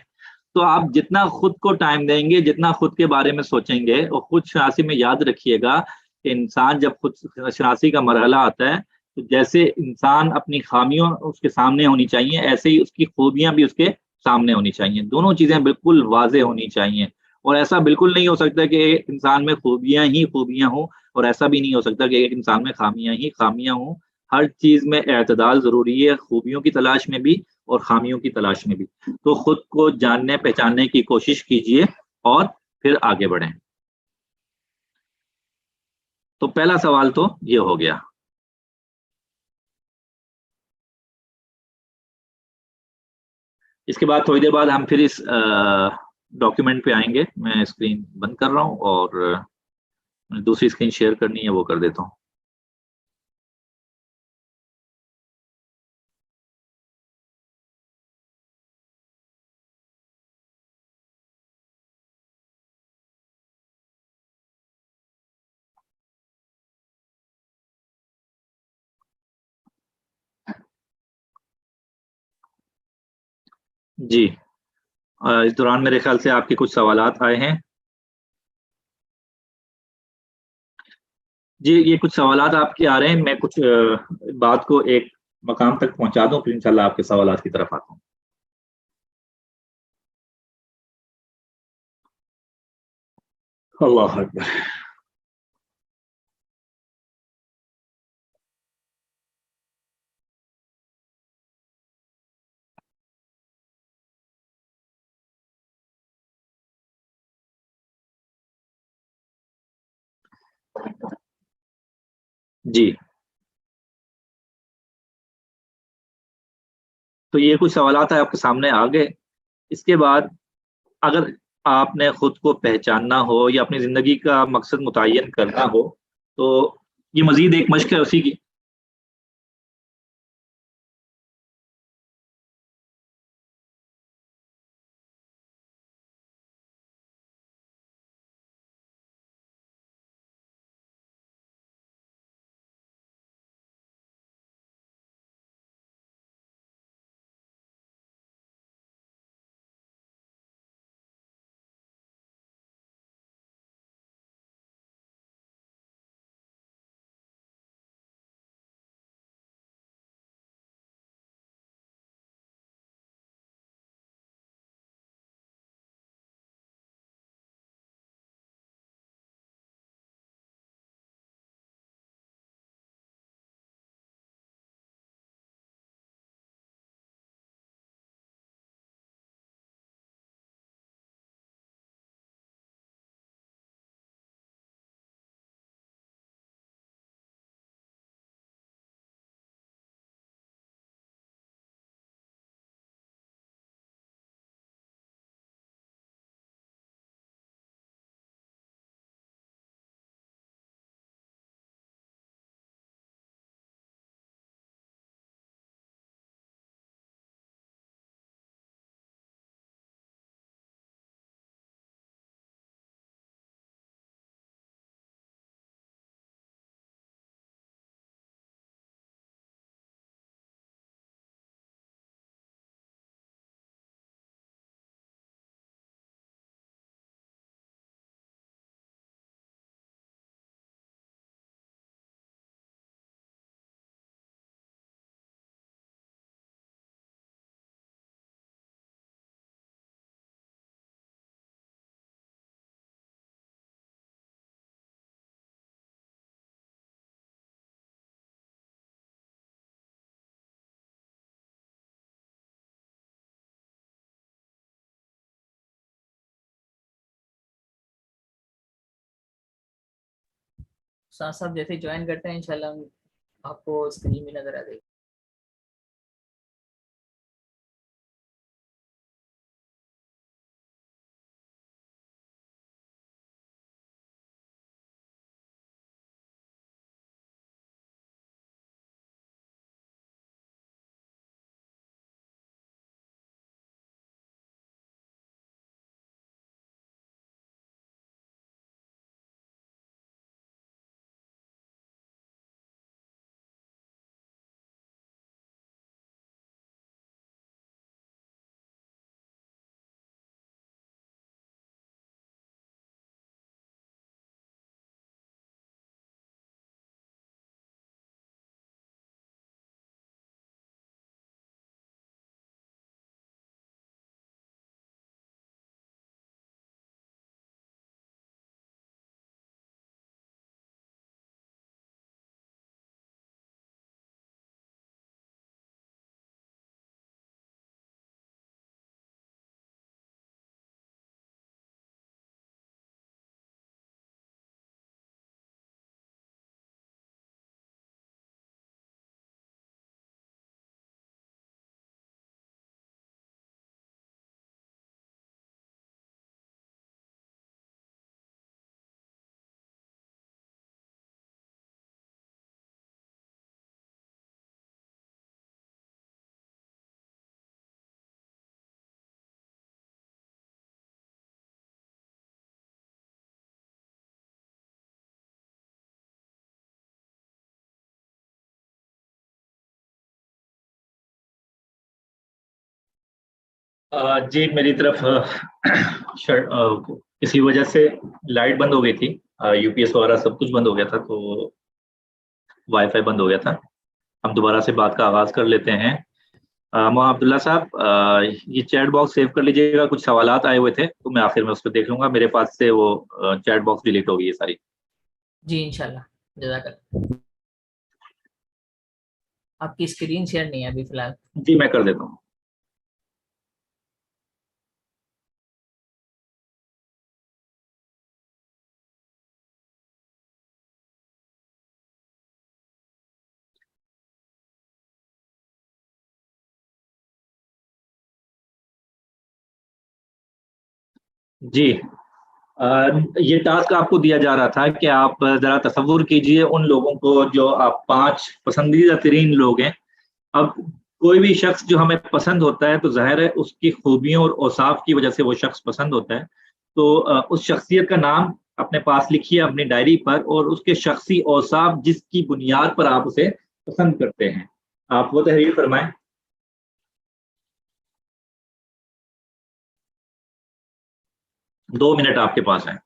A: تو آپ جتنا خود کو ٹائم دیں گے، جتنا خود کے بارے میں سوچیں گے، اور خود شناسی میں یاد رکھیے گا کہ انسان جب خود شناسی کا مرحلہ آتا ہے تو جیسے انسان اپنی خامیوں اس کے سامنے ہونی چاہیے، ایسے ہی اس کی خوبیاں بھی اس کے سامنے ہونی چاہیے، دونوں چیزیں بالکل واضح ہونی چاہیے۔ اور ایسا بالکل نہیں ہو سکتا کہ ایک انسان میں خوبیاں ہی خوبیاں ہوں، اور ایسا بھی نہیں ہو سکتا کہ ایک انسان میں خامیاں ہی خامیاں ہوں۔ ہر چیز میں اعتدال ضروری ہے، خوبیوں کی تلاش میں بھی اور خامیوں کی تلاش میں بھی۔ تو خود کو جاننے پہچاننے کی کوشش کیجئے اور پھر آگے بڑھیں۔ تو پہلا سوال تو یہ ہو گیا۔ اس کے بعد تھوڑی دیر بعد ہم پھر اس ڈاکیومنٹ پہ آئیں گے۔ میں اسکرین بند کر رہا ہوں اور دوسری اسکرین شیئر کرنی ہے وہ کر دیتا ہوں۔ جی اس دوران میرے خیال سے آپ کے کچھ سوالات آئے ہیں۔ جی یہ کچھ سوالات آپ کے آ رہے ہیں، میں کچھ بات کو ایک مقام تک پہنچا دوں پھر انشاءاللہ آپ کے سوالات کی طرف آتا ہوں۔ اللہ اکبر۔ جی تو یہ کچھ سوالات ہیں آپ کے سامنے آ گئے۔ اس کے بعد اگر آپ نے خود کو پہچاننا ہو یا اپنی زندگی کا مقصد متعین کرنا ہو تو یہ مزید ایک مشق ہے اسی کی۔
B: ساتھ ساتھ جیسے جوائن کرتے ہیں انشاءاللہ آپ کو اسکرین بھی نظر آ جائے گی۔
A: جی میری طرف کسی وجہ سے لائٹ بند ہو گئی تھی, یو پی ایس وغیرہ سب کچھ بند ہو گیا تھا, تو وائی فائی بند ہو گیا تھا. ہم دوبارہ سے بات کا آغاز کر لیتے ہیں. مولانا عبداللہ صاحب, یہ چیٹ باکس سیو کر لیجیے گا, کچھ سوالات آئے ہوئے تھے تو میں آخر میں اس پہ دیکھ لوں گا. میرے پاس سے وہ چیٹ باکس ڈیلیٹ ہو گئی ہے ساری.
B: جی انشاءاللہ, جزاک اللہ. آپ کی اسکرین شیئر نہیں ہے ابھی فی الحال.
A: جی میں کر دیتا ہوں. جی یہ ٹاسک آپ کو دیا جا رہا تھا کہ آپ ذرا تصور کیجئے ان لوگوں کو جو آپ 5 پسندیدہ ترین لوگ ہیں. اب کوئی بھی شخص جو ہمیں پسند ہوتا ہے تو ظاہر ہے اس کی خوبیوں اور اوصاف کی وجہ سے وہ شخص پسند ہوتا ہے. تو اس شخصیت کا نام اپنے پاس لکھیے اپنی ڈائری پر, اور اس کے شخصی اوصاف جس کی بنیاد پر آپ اسے پسند کرتے ہیں, آپ وہ تحریر فرمائیں. 2 منٹ آپ کے پاس ہیں.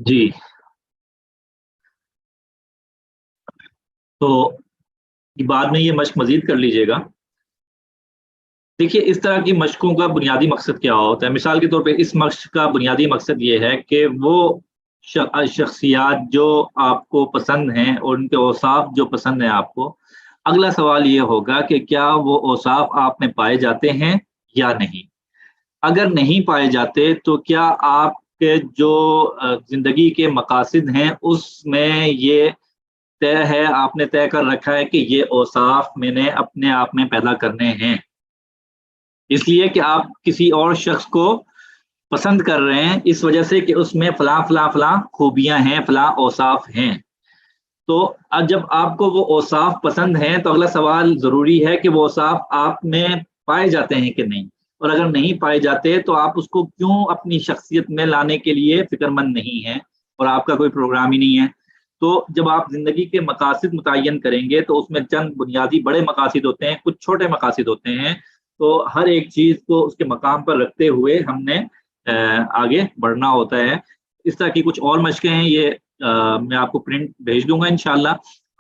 A: جی تو بعد میں یہ مشق مزید کر لیجئے گا. دیکھیے اس طرح کی مشقوں کا بنیادی مقصد کیا ہوتا ہے. مثال کے طور پہ اس مشق کا بنیادی مقصد یہ ہے کہ وہ شخصیات جو آپ کو پسند ہیں اور ان کے اوصاف جو پسند ہیں آپ کو, اگلا سوال یہ ہوگا کہ کیا وہ اوصاف آپ میں پائے جاتے ہیں یا نہیں. اگر نہیں پائے جاتے تو کیا آپ کے جو زندگی کے مقاصد ہیں اس میں یہ طے ہے, آپ نے طے کر رکھا ہے کہ یہ اوصاف میں نے اپنے آپ میں پیدا کرنے ہیں, اس لیے کہ آپ کسی اور شخص کو پسند کر رہے ہیں اس وجہ سے کہ اس میں فلاں فلاں فلاں خوبیاں ہیں, فلاں اوصاف ہیں. تو جب آپ کو وہ اوصاف پسند ہیں تو اگلا سوال ضروری ہے کہ وہ اوصاف آپ میں پائے جاتے ہیں کہ نہیں, اور اگر نہیں پائے جاتے تو آپ اس کو کیوں اپنی شخصیت میں لانے کے لیے فکر مند نہیں ہیں, اور آپ کا کوئی پروگرام ہی نہیں ہے. تو جب آپ زندگی کے مقاصد متعین کریں گے تو اس میں چند بنیادی بڑے مقاصد ہوتے ہیں, کچھ چھوٹے مقاصد ہوتے ہیں. تو ہر ایک چیز کو اس کے مقام پر رکھتے ہوئے ہم نے آگے بڑھنا ہوتا ہے. اس طرح کی کچھ اور مشقیں ہیں, یہ میں آپ کو پرنٹ بھیج دوں گا انشاءاللہ.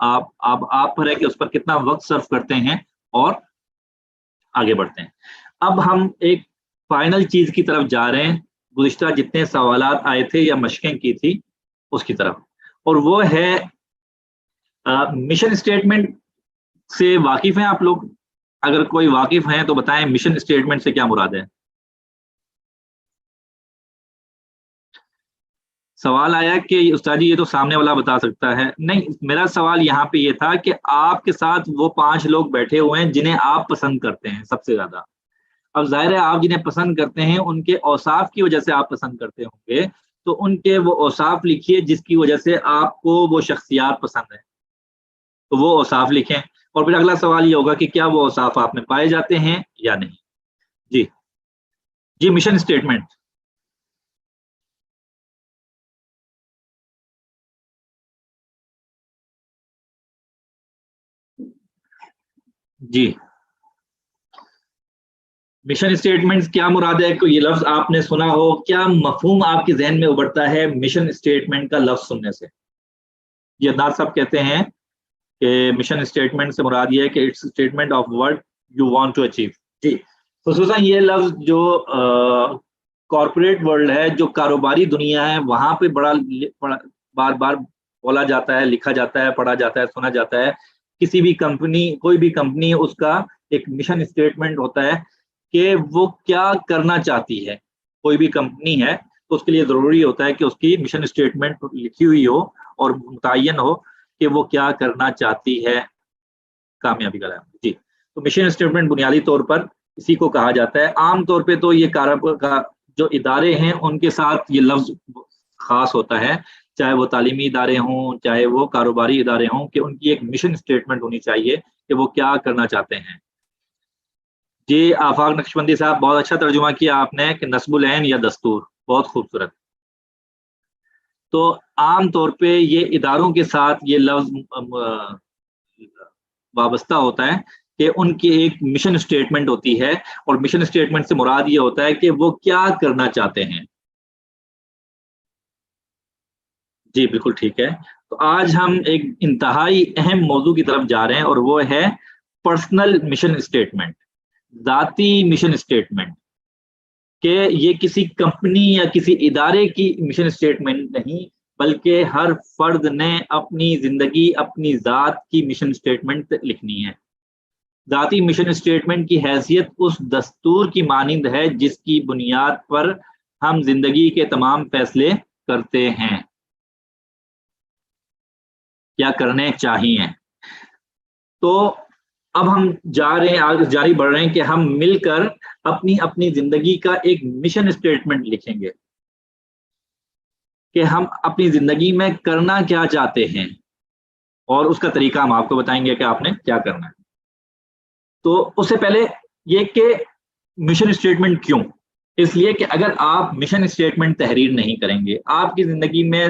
A: آپ پر ہے کہ اس پر کتنا وقت صرف کرتے ہیں اور آگے بڑھتے ہیں. اب ہم ایک فائنل چیز کی طرف جا رہے ہیں, گزشتہ جتنے سوالات آئے تھے یا مشقیں کی تھی اس کی طرف, اور وہ ہے مشن اسٹیٹمنٹ سے واقف ہیں آپ لوگ؟ اگر کوئی واقف ہیں تو بتائیں مشن اسٹیٹمنٹ سے کیا مراد ہے. سوال آیا کہ استاد جی یہ تو سامنے والا بتا سکتا ہے. نہیں, میرا سوال یہاں پہ یہ تھا کہ آپ کے ساتھ وہ 5 لوگ بیٹھے ہوئے ہیں جنہیں آپ پسند کرتے ہیں سب سے زیادہ. اب ظاہر ہے آپ جنہیں پسند کرتے ہیں ان کے اوصاف کی وجہ سے آپ پسند کرتے ہوں گے, تو ان کے وہ اوصاف لکھیے جس کی وجہ سے آپ کو وہ شخصیات پسند ہیں, تو وہ اوصاف لکھیں. اور پھر اگلا سوال یہ ہوگا کہ کیا وہ اوصاف آپ میں پائے جاتے ہیں یا نہیں. جی مشن اسٹیٹمنٹ. جی مشن اسٹیٹمنٹ کیا مراد ہے؟ کوئی یہ لفظ آپ نے سنا ہو, کیا مفہوم آپ کے ذہن میں ابھرتا ہے مشن اسٹیٹمنٹ کا لفظ سننے سے؟ یہ عدنان صاحب کہتے ہیں کہ مشن اسٹیٹمنٹ سے مراد یہ ہے کہ it's statement of word you want to achieve. جی خصوصاً یہ لفظ جو کارپوریٹ ورلڈ ہے, جو کاروباری دنیا ہے, وہاں پہ بڑا بار بار بولا جاتا ہے, لکھا جاتا ہے, پڑھا جاتا ہے, سنا جاتا ہے کسی بھی کمپنی، کوئی بھی کمپنی، اس کا ایک مشن اسٹیٹمنٹ ہوتا ہے کہ وہ کیا کرنا چاہتی ہے. کوئی بھی کمپنی ہے تو اس کے لیے ضروری ہوتا ہے کہ اس کی مشن اسٹیٹمنٹ لکھی ہوئی ہو اور متعین ہو کہ وہ کیا کرنا چاہتی ہے کامیابی کا. جی، تو مشن اسٹیٹمنٹ بنیادی طور پر اسی کو کہا جاتا ہے. عام طور پہ تو یہ کاروبار کا جو ادارے ہیں ان کے ساتھ یہ لفظ خاص ہوتا ہے، چاہے وہ تعلیمی ادارے ہوں چاہے وہ کاروباری ادارے ہوں، کہ ان کی ایک مشن اسٹیٹمنٹ ہونی چاہیے کہ وہ کیا کرنا چاہتے ہیں. جی آفاق نقشبندی صاحب، بہت اچھا ترجمہ کیا آپ نے کہ نصب العین یا دستور، بہت خوبصورت. تو عام طور پہ یہ اداروں کے ساتھ یہ لفظ وابستہ ہوتا ہے کہ ان کی ایک مشن اسٹیٹمنٹ ہوتی ہے، اور مشن اسٹیٹمنٹ سے مراد یہ ہوتا ہے کہ وہ کیا کرنا چاہتے ہیں. جی بالکل ٹھیک ہے. تو آج ہم ایک انتہائی اہم موضوع کی طرف جا رہے ہیں، اور وہ ہے پرسنل مشن اسٹیٹمنٹ، ذاتی مشن اسٹیٹمنٹ. کہ یہ کسی کمپنی یا کسی ادارے کی مشن اسٹیٹمنٹ نہیں، بلکہ ہر فرد نے اپنی زندگی، اپنی ذات کی مشن اسٹیٹمنٹ لکھنی ہے. ذاتی مشن اسٹیٹمنٹ کی حیثیت اس دستور کی مانند ہے جس کی بنیاد پر ہم زندگی کے تمام فیصلے کرتے ہیں یا کرنے چاہیے. تو اب ہم جا رہے ہیں، آگے جاری بڑھ رہے ہیں کہ ہم مل کر اپنی زندگی کا ایک مشن اسٹیٹمنٹ لکھیں گے کہ ہم اپنی زندگی میں کرنا کیا چاہتے ہیں، اور اس کا طریقہ ہم آپ کو بتائیں گے کہ آپ نے کیا کرنا ہے. تو اس سے پہلے یہ کہ مشن اسٹیٹمنٹ کیوں؟ اس لیے کہ اگر آپ مشن اسٹیٹمنٹ تحریر نہیں کریں گے، آپ کی زندگی میں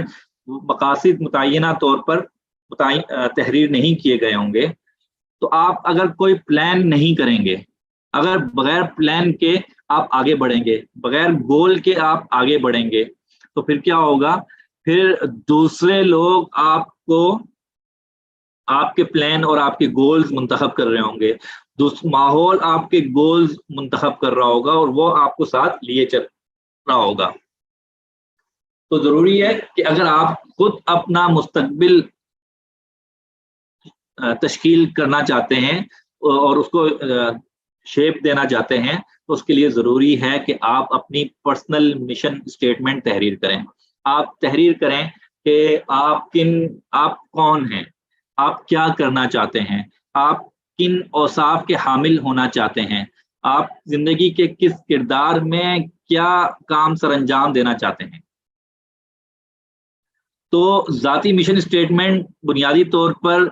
A: مقاصد متعینہ طور پر تحریر نہیں کیے گئے ہوں گے، تو آپ اگر کوئی پلان نہیں کریں گے، اگر بغیر پلان کے آپ آگے بڑھیں گے، بغیر گول کے آپ آگے بڑھیں گے، تو پھر کیا ہوگا؟ پھر دوسرے لوگ آپ کو آپ کے پلان اور آپ کے گولز منتخب کر رہے ہوں گے، ماحول آپ کے گولز منتخب کر رہا ہوگا، اور وہ آپ کو ساتھ لیے چل رہا ہوگا. تو ضروری ہے کہ اگر آپ خود اپنا مستقبل تشکیل کرنا چاہتے ہیں اور اس کو شیپ دینا چاہتے ہیں، تو اس کے لیے ضروری ہے کہ آپ اپنی پرسنل مشن اسٹیٹمنٹ تحریر کریں. آپ تحریر کریں کہ آپ کون ہیں، آپ کیا کرنا چاہتے ہیں، آپ کن اوصاف کے حامل ہونا چاہتے ہیں، آپ زندگی کے کس کردار میں کیا کام سر انجام دینا چاہتے ہیں. تو ذاتی مشن اسٹیٹمنٹ بنیادی طور پر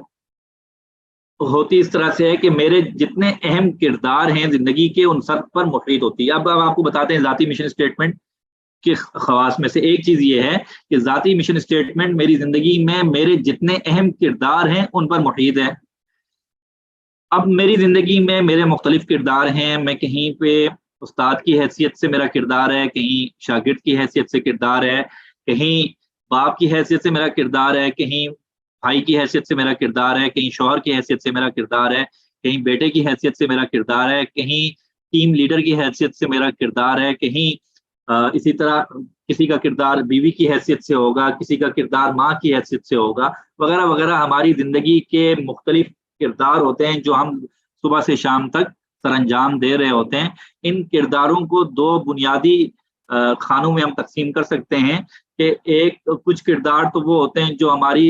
A: ہوتی اس طرح سے ہے کہ میرے جتنے اہم کردار ہیں زندگی کے، ان سب پر محیط ہوتی ہے. اب آپ کو بتاتے ہیں ذاتی مشن اسٹیٹمنٹ کے خواص میں سے ایک چیز یہ ہے کہ ذاتی مشن اسٹیٹمنٹ میری زندگی میں میرے جتنے اہم کردار ہیں ان پر محیط ہے. اب میری زندگی میں میرے مختلف کردار ہیں. میں کہیں پہ استاد کی حیثیت سے میرا کردار ہے، کہیں شاگرد کی حیثیت سے کردار ہے، کہیں باپ کی حیثیت سے میرا کردار ہے، کہیں بھائی کی حیثیت سے میرا کردار ہے، کہیں شوہر کی حیثیت سے میرا کردار ہے، کہیں بیٹے کی حیثیت سے میرا کردار ہے، کہیں ٹیم لیڈر کی حیثیت سے میرا کردار ہے، کہیں اسی طرح کسی کا کردار بیوی کی حیثیت سے ہوگا، کسی کا کردار ماں کی حیثیت سے ہوگا، وغیرہ وغیرہ. ہماری زندگی کے مختلف کردار ہوتے ہیں جو ہم صبح سے شام تک سر انجام دے رہے ہوتے ہیں. ان کرداروں کو دو بنیادی خانوں میں ہم تقسیم کر سکتے ہیں کہ ایک کچھ کردار تو وہ ہوتے ہیں جو ہماری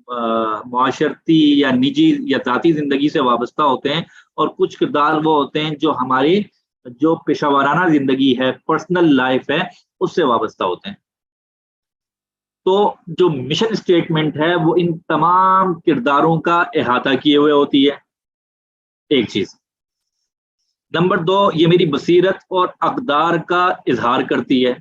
A: معاشرتی یا نجی یا ذاتی زندگی سے وابستہ ہوتے ہیں، اور کچھ کردار وہ ہوتے ہیں جو ہماری جو پیشہ ورانہ زندگی ہے، پرسنل لائف ہے، اس سے وابستہ ہوتے ہیں. تو جو مشن اسٹیٹمنٹ ہے وہ ان تمام کرداروں کا احاطہ کیے ہوئے ہوتی ہے. ایک چیز. نمبر دو، یہ میری بصیرت اور اقدار کا اظہار کرتی ہے.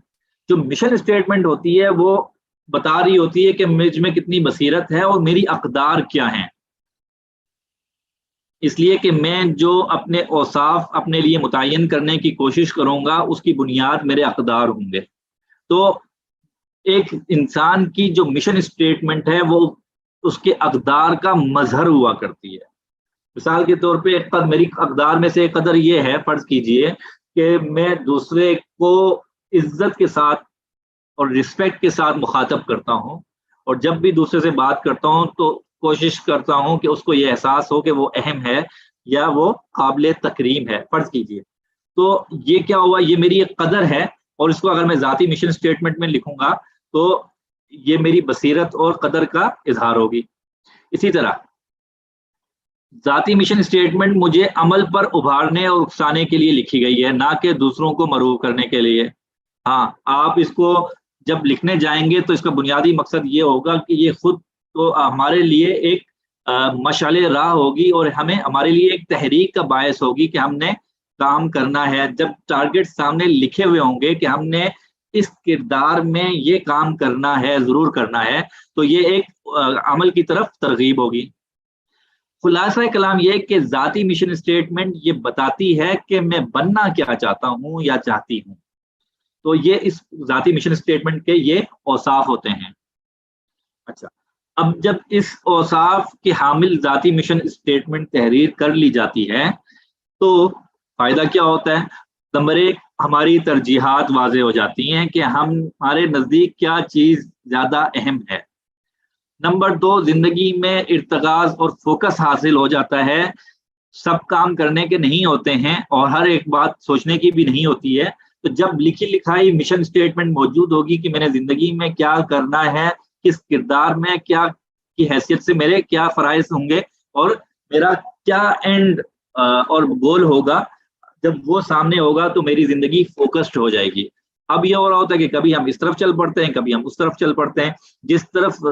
A: جو مشن اسٹیٹمنٹ ہوتی ہے وہ بتا رہی ہوتی ہے کہ مجھ میں کتنی بصیرت ہے اور میری اقدار کیا ہیں. اس لیے کہ میں جو اپنے اوصاف اپنے لیے متعین کرنے کی کوشش کروں گا اس کی بنیاد میرے اقدار ہوں گے. تو ایک انسان کی جو مشن اسٹیٹمنٹ ہے وہ اس کے اقدار کا مظہر ہوا کرتی ہے. مثال کے طور پہ میری اقدار میں سے ایک قدر یہ ہے، فرض کیجئے کہ میں دوسرے کو عزت کے ساتھ اور رسپیکٹ کے ساتھ مخاطب کرتا ہوں، اور جب بھی دوسرے سے بات کرتا ہوں تو کوشش کرتا ہوں کہ اس کو یہ احساس ہو کہ وہ اہم ہے یا وہ قابل تکریم ہے. فرض کیجئے تو یہ کیا ہوا, یہ میری ایک قدر ہے, اور اس کو اگر میں ذاتی مشن اسٹیٹمنٹ میں لکھوں گا تو یہ میری بصیرت اور قدر کا اظہار ہوگی. اسی طرح ذاتی مشن اسٹیٹمنٹ مجھے عمل پر ابھارنے اور اکسانے کے لیے لکھی گئی ہے, نہ کہ دوسروں کو مرغوب کرنے کے لیے. ہاں, آپ اس کو جب لکھنے جائیں گے تو اس کا بنیادی مقصد یہ ہوگا کہ یہ خود تو ہمارے لیے ایک مشعل راہ ہوگی, اور ہمارے لیے ایک تحریک کا باعث ہوگی کہ ہم نے کام کرنا ہے. جب ٹارگٹ سامنے لکھے ہوئے ہوں گے کہ ہم نے اس کردار میں یہ کام کرنا ہے, ضرور کرنا ہے, تو یہ ایک عمل کی طرف ترغیب ہوگی. خلاصہ کلام یہ کہ ذاتی مشن اسٹیٹمنٹ یہ بتاتی ہے کہ میں بننا کیا چاہتا ہوں یا چاہتی ہوں. تو یہ اس ذاتی مشن اسٹیٹمنٹ کے یہ اوصاف ہوتے ہیں. اچھا, اب جب اس اوصاف کے حامل ذاتی مشن اسٹیٹمنٹ تحریر کر لی جاتی ہے تو فائدہ کیا ہوتا ہے؟ نمبر ایک, ہماری ترجیحات واضح ہو جاتی ہیں کہ ہمارے نزدیک کیا چیز زیادہ اہم ہے. نمبر دو, زندگی میں ارتکاز اور فوکس حاصل ہو جاتا ہے. سب کام کرنے کے نہیں ہوتے ہیں اور ہر ایک بات سوچنے کی بھی نہیں ہوتی ہے. تو جب لکھی لکھائی مشن اسٹیٹمنٹ موجود ہوگی کہ میں نے زندگی میں کیا کرنا ہے, کس کردار میں کیا کی حیثیت سے میرے کیا فرائض ہوں گے, اور میرا کیا اینڈ اور گول ہوگا, جب وہ سامنے ہوگا تو میری زندگی فوکسڈ ہو جائے گی. اب یہ ہو رہا ہوتا ہے کہ کبھی ہم اس طرف چل پڑتے ہیں, کبھی ہم اس طرف چل پڑتے ہیں. جس طرف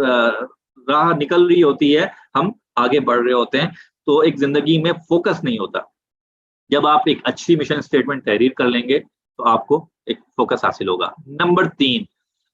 A: راہ نکل رہی ہوتی ہے ہم آگے بڑھ رہے ہوتے ہیں, تو ایک زندگی میں فوکس نہیں ہوتا. جب آپ ایک اچھی مشن اسٹیٹمنٹ تحریر کر لیں گے تو آپ کو ایک فوکس حاصل ہوگا. نمبر تین,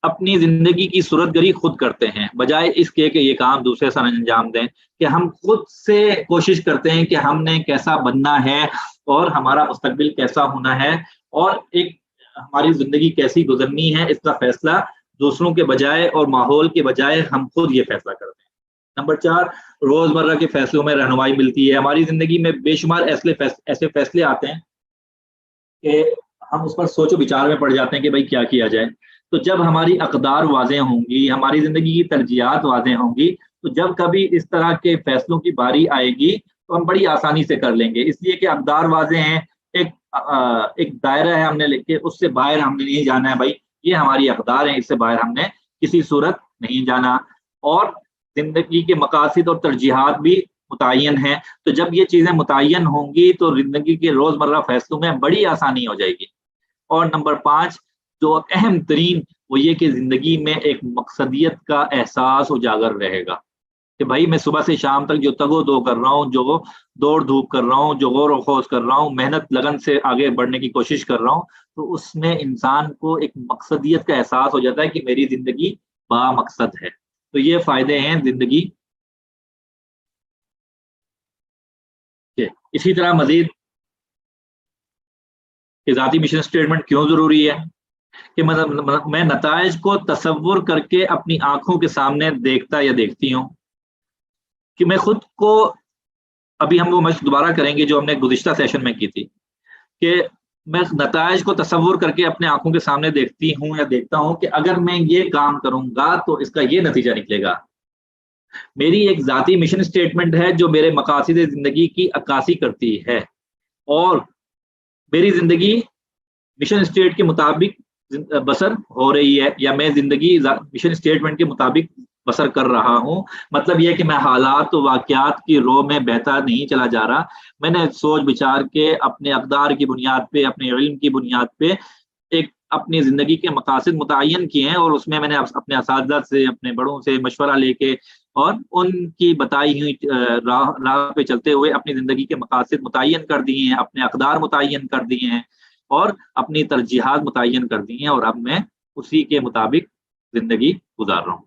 A: اپنی زندگی کی صورت گری خود کرتے ہیں, بجائے اس کے کہ یہ کام دوسرے سر انجام دیں, کہ ہم خود سے کوشش کرتے ہیں کہ ہم نے کیسا بننا ہے اور ہمارا مستقبل کیسا ہونا ہے, اور ایک ہماری زندگی کیسی گزرنی ہے, اس کا فیصلہ دوسروں کے بجائے اور ماحول کے بجائے ہم خود یہ فیصلہ کرتے ہیں. نمبر چار, روزمرہ کے فیصلوں میں رہنمائی ملتی ہے. ہماری زندگی میں بے شمار ایسے فیصلے آتے ہیں کہ ہم اس پر سوچ و بچار میں پڑ جاتے ہیں کہ بھائی کیا کیا جائے. تو جب ہماری اقدار واضح ہوں گی, ہماری زندگی کی ترجیحات واضح ہوں گی, تو جب کبھی اس طرح کے فیصلوں کی باری آئے گی تو ہم بڑی آسانی سے کر لیں گے, اس لیے کہ اقدار واضح ہیں. ایک دائرہ ہے ہم نے لکھ کے, اس سے باہر ہم نے نہیں جانا ہے. بھائی یہ ہماری اقدار ہیں, اس سے باہر ہم نے کسی صورت نہیں جانا. اور زندگی کے مقاصد اور ترجیحات بھی متعین ہیں. تو جب یہ چیزیں متعین ہوں گی تو زندگی کے روزمرہ فیصلوں میں بڑی آسانی ہو جائے گی. اور نمبر پانچ, جو اہم ترین, وہ یہ کہ زندگی میں ایک مقصدیت کا احساس اجاگر رہے گا کہ بھائی میں صبح سے شام تک جو تگ و دو کر رہا ہوں, جو وہ دوڑ دھوپ کر رہا ہوں, جو غور و خوض کر رہا ہوں, محنت لگن سے آگے بڑھنے کی کوشش کر رہا ہوں, تو اس میں انسان کو ایک مقصدیت کا احساس ہو جاتا ہے کہ میری زندگی با مقصد ہے. تو یہ فائدے ہیں زندگی کے. اسی طرح مزید کہ ذاتی مشن اسٹیٹمنٹ کیوں ضروری ہے, کہ میں نتائج کو تصور کر کے اپنی آنکھوں کے سامنے دیکھتا یا دیکھتی ہوں, کہ میں خود کو, ابھی ہم وہ مشق دوبارہ کریں گے جو ہم نے گزشتہ سیشن میں کی تھی, کہ میں نتائج کو تصور کر کے اپنے آنکھوں کے سامنے دیکھتی ہوں یا دیکھتا ہوں کہ اگر میں یہ کام کروں گا تو اس کا یہ نتیجہ نکلے گا. میری ایک ذاتی مشن اسٹیٹمنٹ ہے جو میرے مقاصد زندگی کی عکاسی کرتی ہے, اور میری زندگی مشن اسٹیٹ کے مطابق بسر ہو رہی ہے, یا میں زندگی مشن اسٹیٹمنٹ کے مطابق بسر کر رہا ہوں. مطلب یہ کہ میں حالات و واقعات کی رو میں بہتا نہیں چلا جا رہا, میں نے سوچ بچار کے اپنے اقدار کی بنیاد پہ, اپنے علم کی بنیاد پہ ایک اپنی زندگی کے مقاصد متعین کیے ہیں, اور اس میں نے اپنے اساتذہ سے, اپنے بڑوں سے مشورہ لے کے اور ان کی بتائی ہوئی راہ پہ چلتے ہوئے اپنی زندگی کے مقاصد متعین کر دیے ہیں, اپنے اقدار متعین کر دیے ہیں, اور اپنی ترجیحات متعین کر دی ہیں, اور اب میں اسی کے مطابق زندگی گزار رہا ہوں.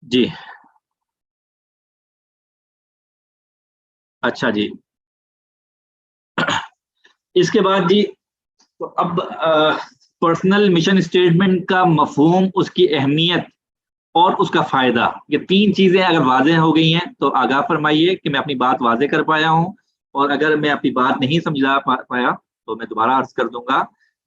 A: جی اچھا جی, اس کے بعد جی, تو اب پرسنل مشن اسٹیٹمنٹ کا مفہوم, اس کی اہمیت اور اس کا فائدہ, یہ تین چیزیں اگر واضح ہو گئی ہیں تو آگاہ فرمائیے کہ میں اپنی بات واضح کر پایا ہوں, اور اگر میں اپنی بات نہیں سمجھا پایا تو میں دوبارہ عرض کر دوں گا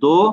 A: 2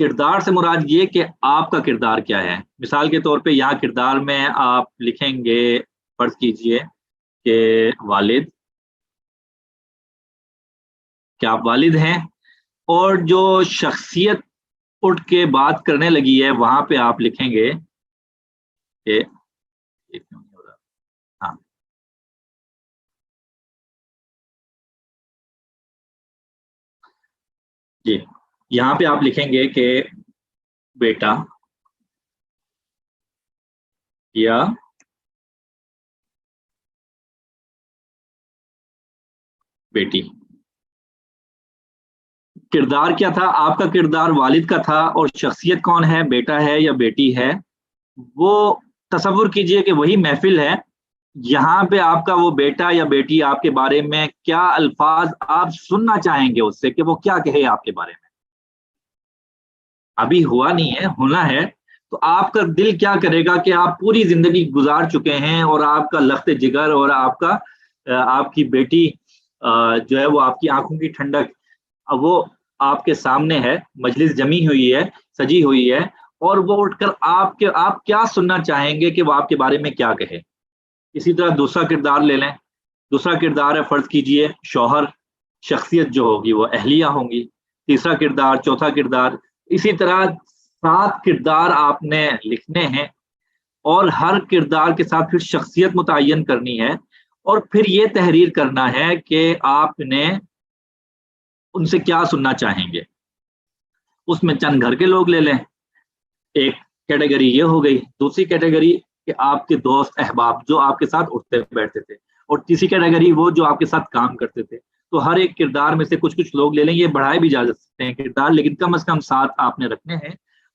A: کردار سے مراد یہ کہ آپ کا کردار کیا ہے. مثال کے طور پہ یہاں کردار میں آپ لکھیں گے، فرض کیجئے کہ والد، کہ آپ والد ہیں، اور جو شخصیت اٹھ کے بات کرنے لگی ہے وہاں پہ آپ لکھیں گے کہ ہاں جی، یہاں پہ آپ لکھیں گے کہ بیٹا یا بیٹی. کردار کیا تھا؟ آپ کا کردار والد کا تھا، اور شخصیت کون ہے؟ بیٹا ہے یا بیٹی ہے. وہ تصور کیجئے کہ وہی محفل ہے، یہاں پہ آپ کا وہ بیٹا یا بیٹی آپ کے بارے میں کیا الفاظ آپ سننا چاہیں گے اس سے، کہ وہ کیا کہے آپ کے بارے میں. ابھی ہوا نہیں ہے، ہونا ہے. تو آپ کا دل کیا کرے گا کہ آپ پوری زندگی گزار چکے ہیں، اور آپ کا لخت جگر اور آپ کی بیٹی جو ہے وہ آپ کی آنکھوں کی ٹھنڈک، وہ آپ کے سامنے ہے، مجلس جمی ہوئی ہے، سجی ہوئی ہے، اور وہ اٹھ کر آپ کیا سننا چاہیں گے کہ وہ آپ کے بارے میں کیا کہے. اسی طرح دوسرا کردار لے لیں. دوسرا کردار ہے، فرض کیجئے شوہر، شخصیت جو ہوگی وہ اہلیہ ہوں گی. تیسرا کردار، چوتھا کردار، اسی طرح 7 کردار آپ نے لکھنے ہیں، اور ہر کردار کے ساتھ پھر شخصیت متعین کرنی ہے، اور پھر یہ تحریر کرنا ہے کہ آپ نے ان سے کیا سننا چاہیں گے. اس میں چند گھر کے لوگ لے لیں، ایک کیٹیگری یہ ہو گئی. دوسری کیٹیگری کہ آپ کے دوست احباب جو آپ کے ساتھ اٹھتے بیٹھتے تھے، اور تیسری کیٹیگری وہ جو آپ کے ساتھ کام کرتے تھے. تو ہر ایک کردار میں سے کچھ کچھ لوگ لے لیں. یہ بڑھائے بھی جا سکتے ہیں کردار، لیکن کم از کم 7 آپ نے رکھنے ہیں.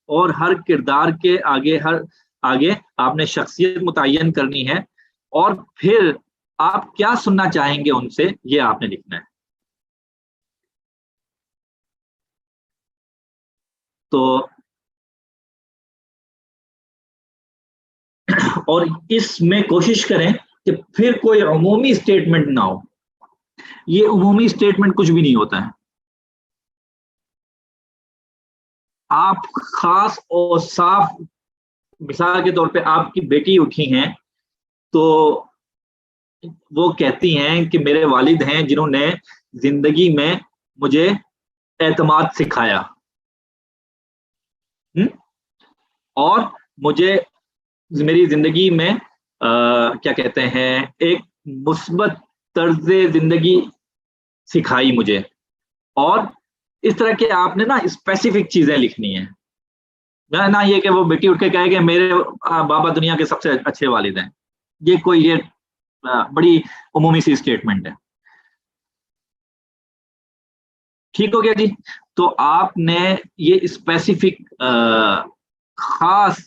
A: اور ہر کردار کے آگے آپ نے شخصیت متعین کرنی ہے، اور پھر آپ کیا سننا چاہیں گے ان سے، یہ آپ نے لکھنا ہے. تو اور اس میں کوشش کریں کہ پھر کوئی عمومی اسٹیٹمنٹ نہ ہو. یہ عمومی اسٹیٹمنٹ کچھ بھی نہیں ہوتا ہے. آپ خاص اور صاف، مثال کے طور پہ آپ کی بیٹی اٹھی ہیں تو وہ کہتی ہیں کہ میرے والد ہیں جنہوں نے زندگی میں مجھے اعتماد سکھایا، اور مجھے میری زندگی میں کیا کہتے ہیں، ایک مثبت طرز زندگی سکھائی مجھے. اور اس طرح کے آپ نے نا اسپیسیفک چیزیں لکھنی ہیں، نہ یہ کہ وہ بیٹی اٹھ کے کہے کہ میرے بابا دنیا کے سب سے اچھے والد ہیں. یہ بڑی عمومی سی اسٹیٹمنٹ ہے. ٹھیک ہو گیا جی. تو آپ نے یہ اسپیسیفک خاص،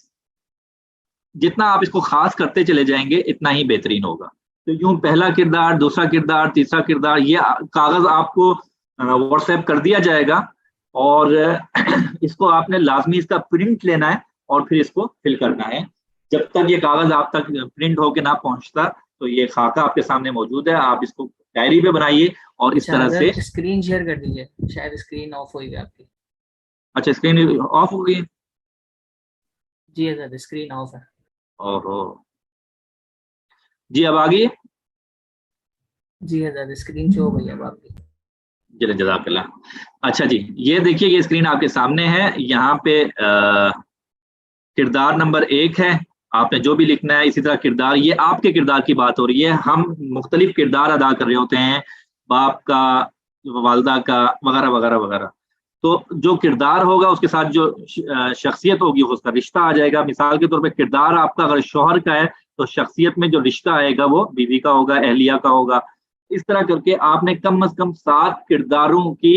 A: جتنا آپ اس کو خاص کرتے چلے جائیں گے اتنا ہی بہترین ہوگا. تو یوں پہلا کردار، دوسرا کردار، تیسرا کردار، یہ کاغذ آپ کو واٹس ایپ کر دیا جائے گا، اور اس کو آپ نے لازمی اس کا پرنٹ لینا ہے، اور پھر اس کو فل کرنا ہے. جب تک یہ کاغذ آپ تک پرنٹ ہو کے نہ پہنچتا تو یہ خاکہ آپ کے سامنے موجود ہے. آپ اس کو ڈائری پہ بنائیے، اور اس طرح سے.
B: اسکرین شیئر کر دیجیے، شاید اسکرین آف ہوئی ہے آپ کی.
A: اچھا، اسکرین آف ہو گئی ہے؟
B: جی حضرت اسکرین آف ہے.
A: اوہو جی، اب آ گئی؟
B: جی حضرت اسکرین شو ہو گئی اب آپ کی.
A: چلے جزاک اللہ. اچھا جی، یہ دیکھیے یہ اسکرین آپ کے سامنے ہے. یہاں پہ کردار نمبر 1 ہے، آپ نے جو بھی لکھنا ہے. اسی طرح کردار، یہ آپ کے کردار کی بات ہو رہی ہے. ہم مختلف کردار ادا کر رہے ہوتے ہیں، باپ کا، والدہ کا، وغیرہ وغیرہ وغیرہ. تو جو کردار ہوگا اس کے ساتھ جو شخصیت ہوگی اس کا رشتہ آ جائے گا. مثال کے طور پہ کردار آپ کا اگر شوہر کا ہے تو شخصیت میں جو رشتہ آئے گا وہ بیوی کا ہوگا، اہلیہ کا ہوگا. اس طرح کر کے آپ نے کم از کم 7 کرداروں کی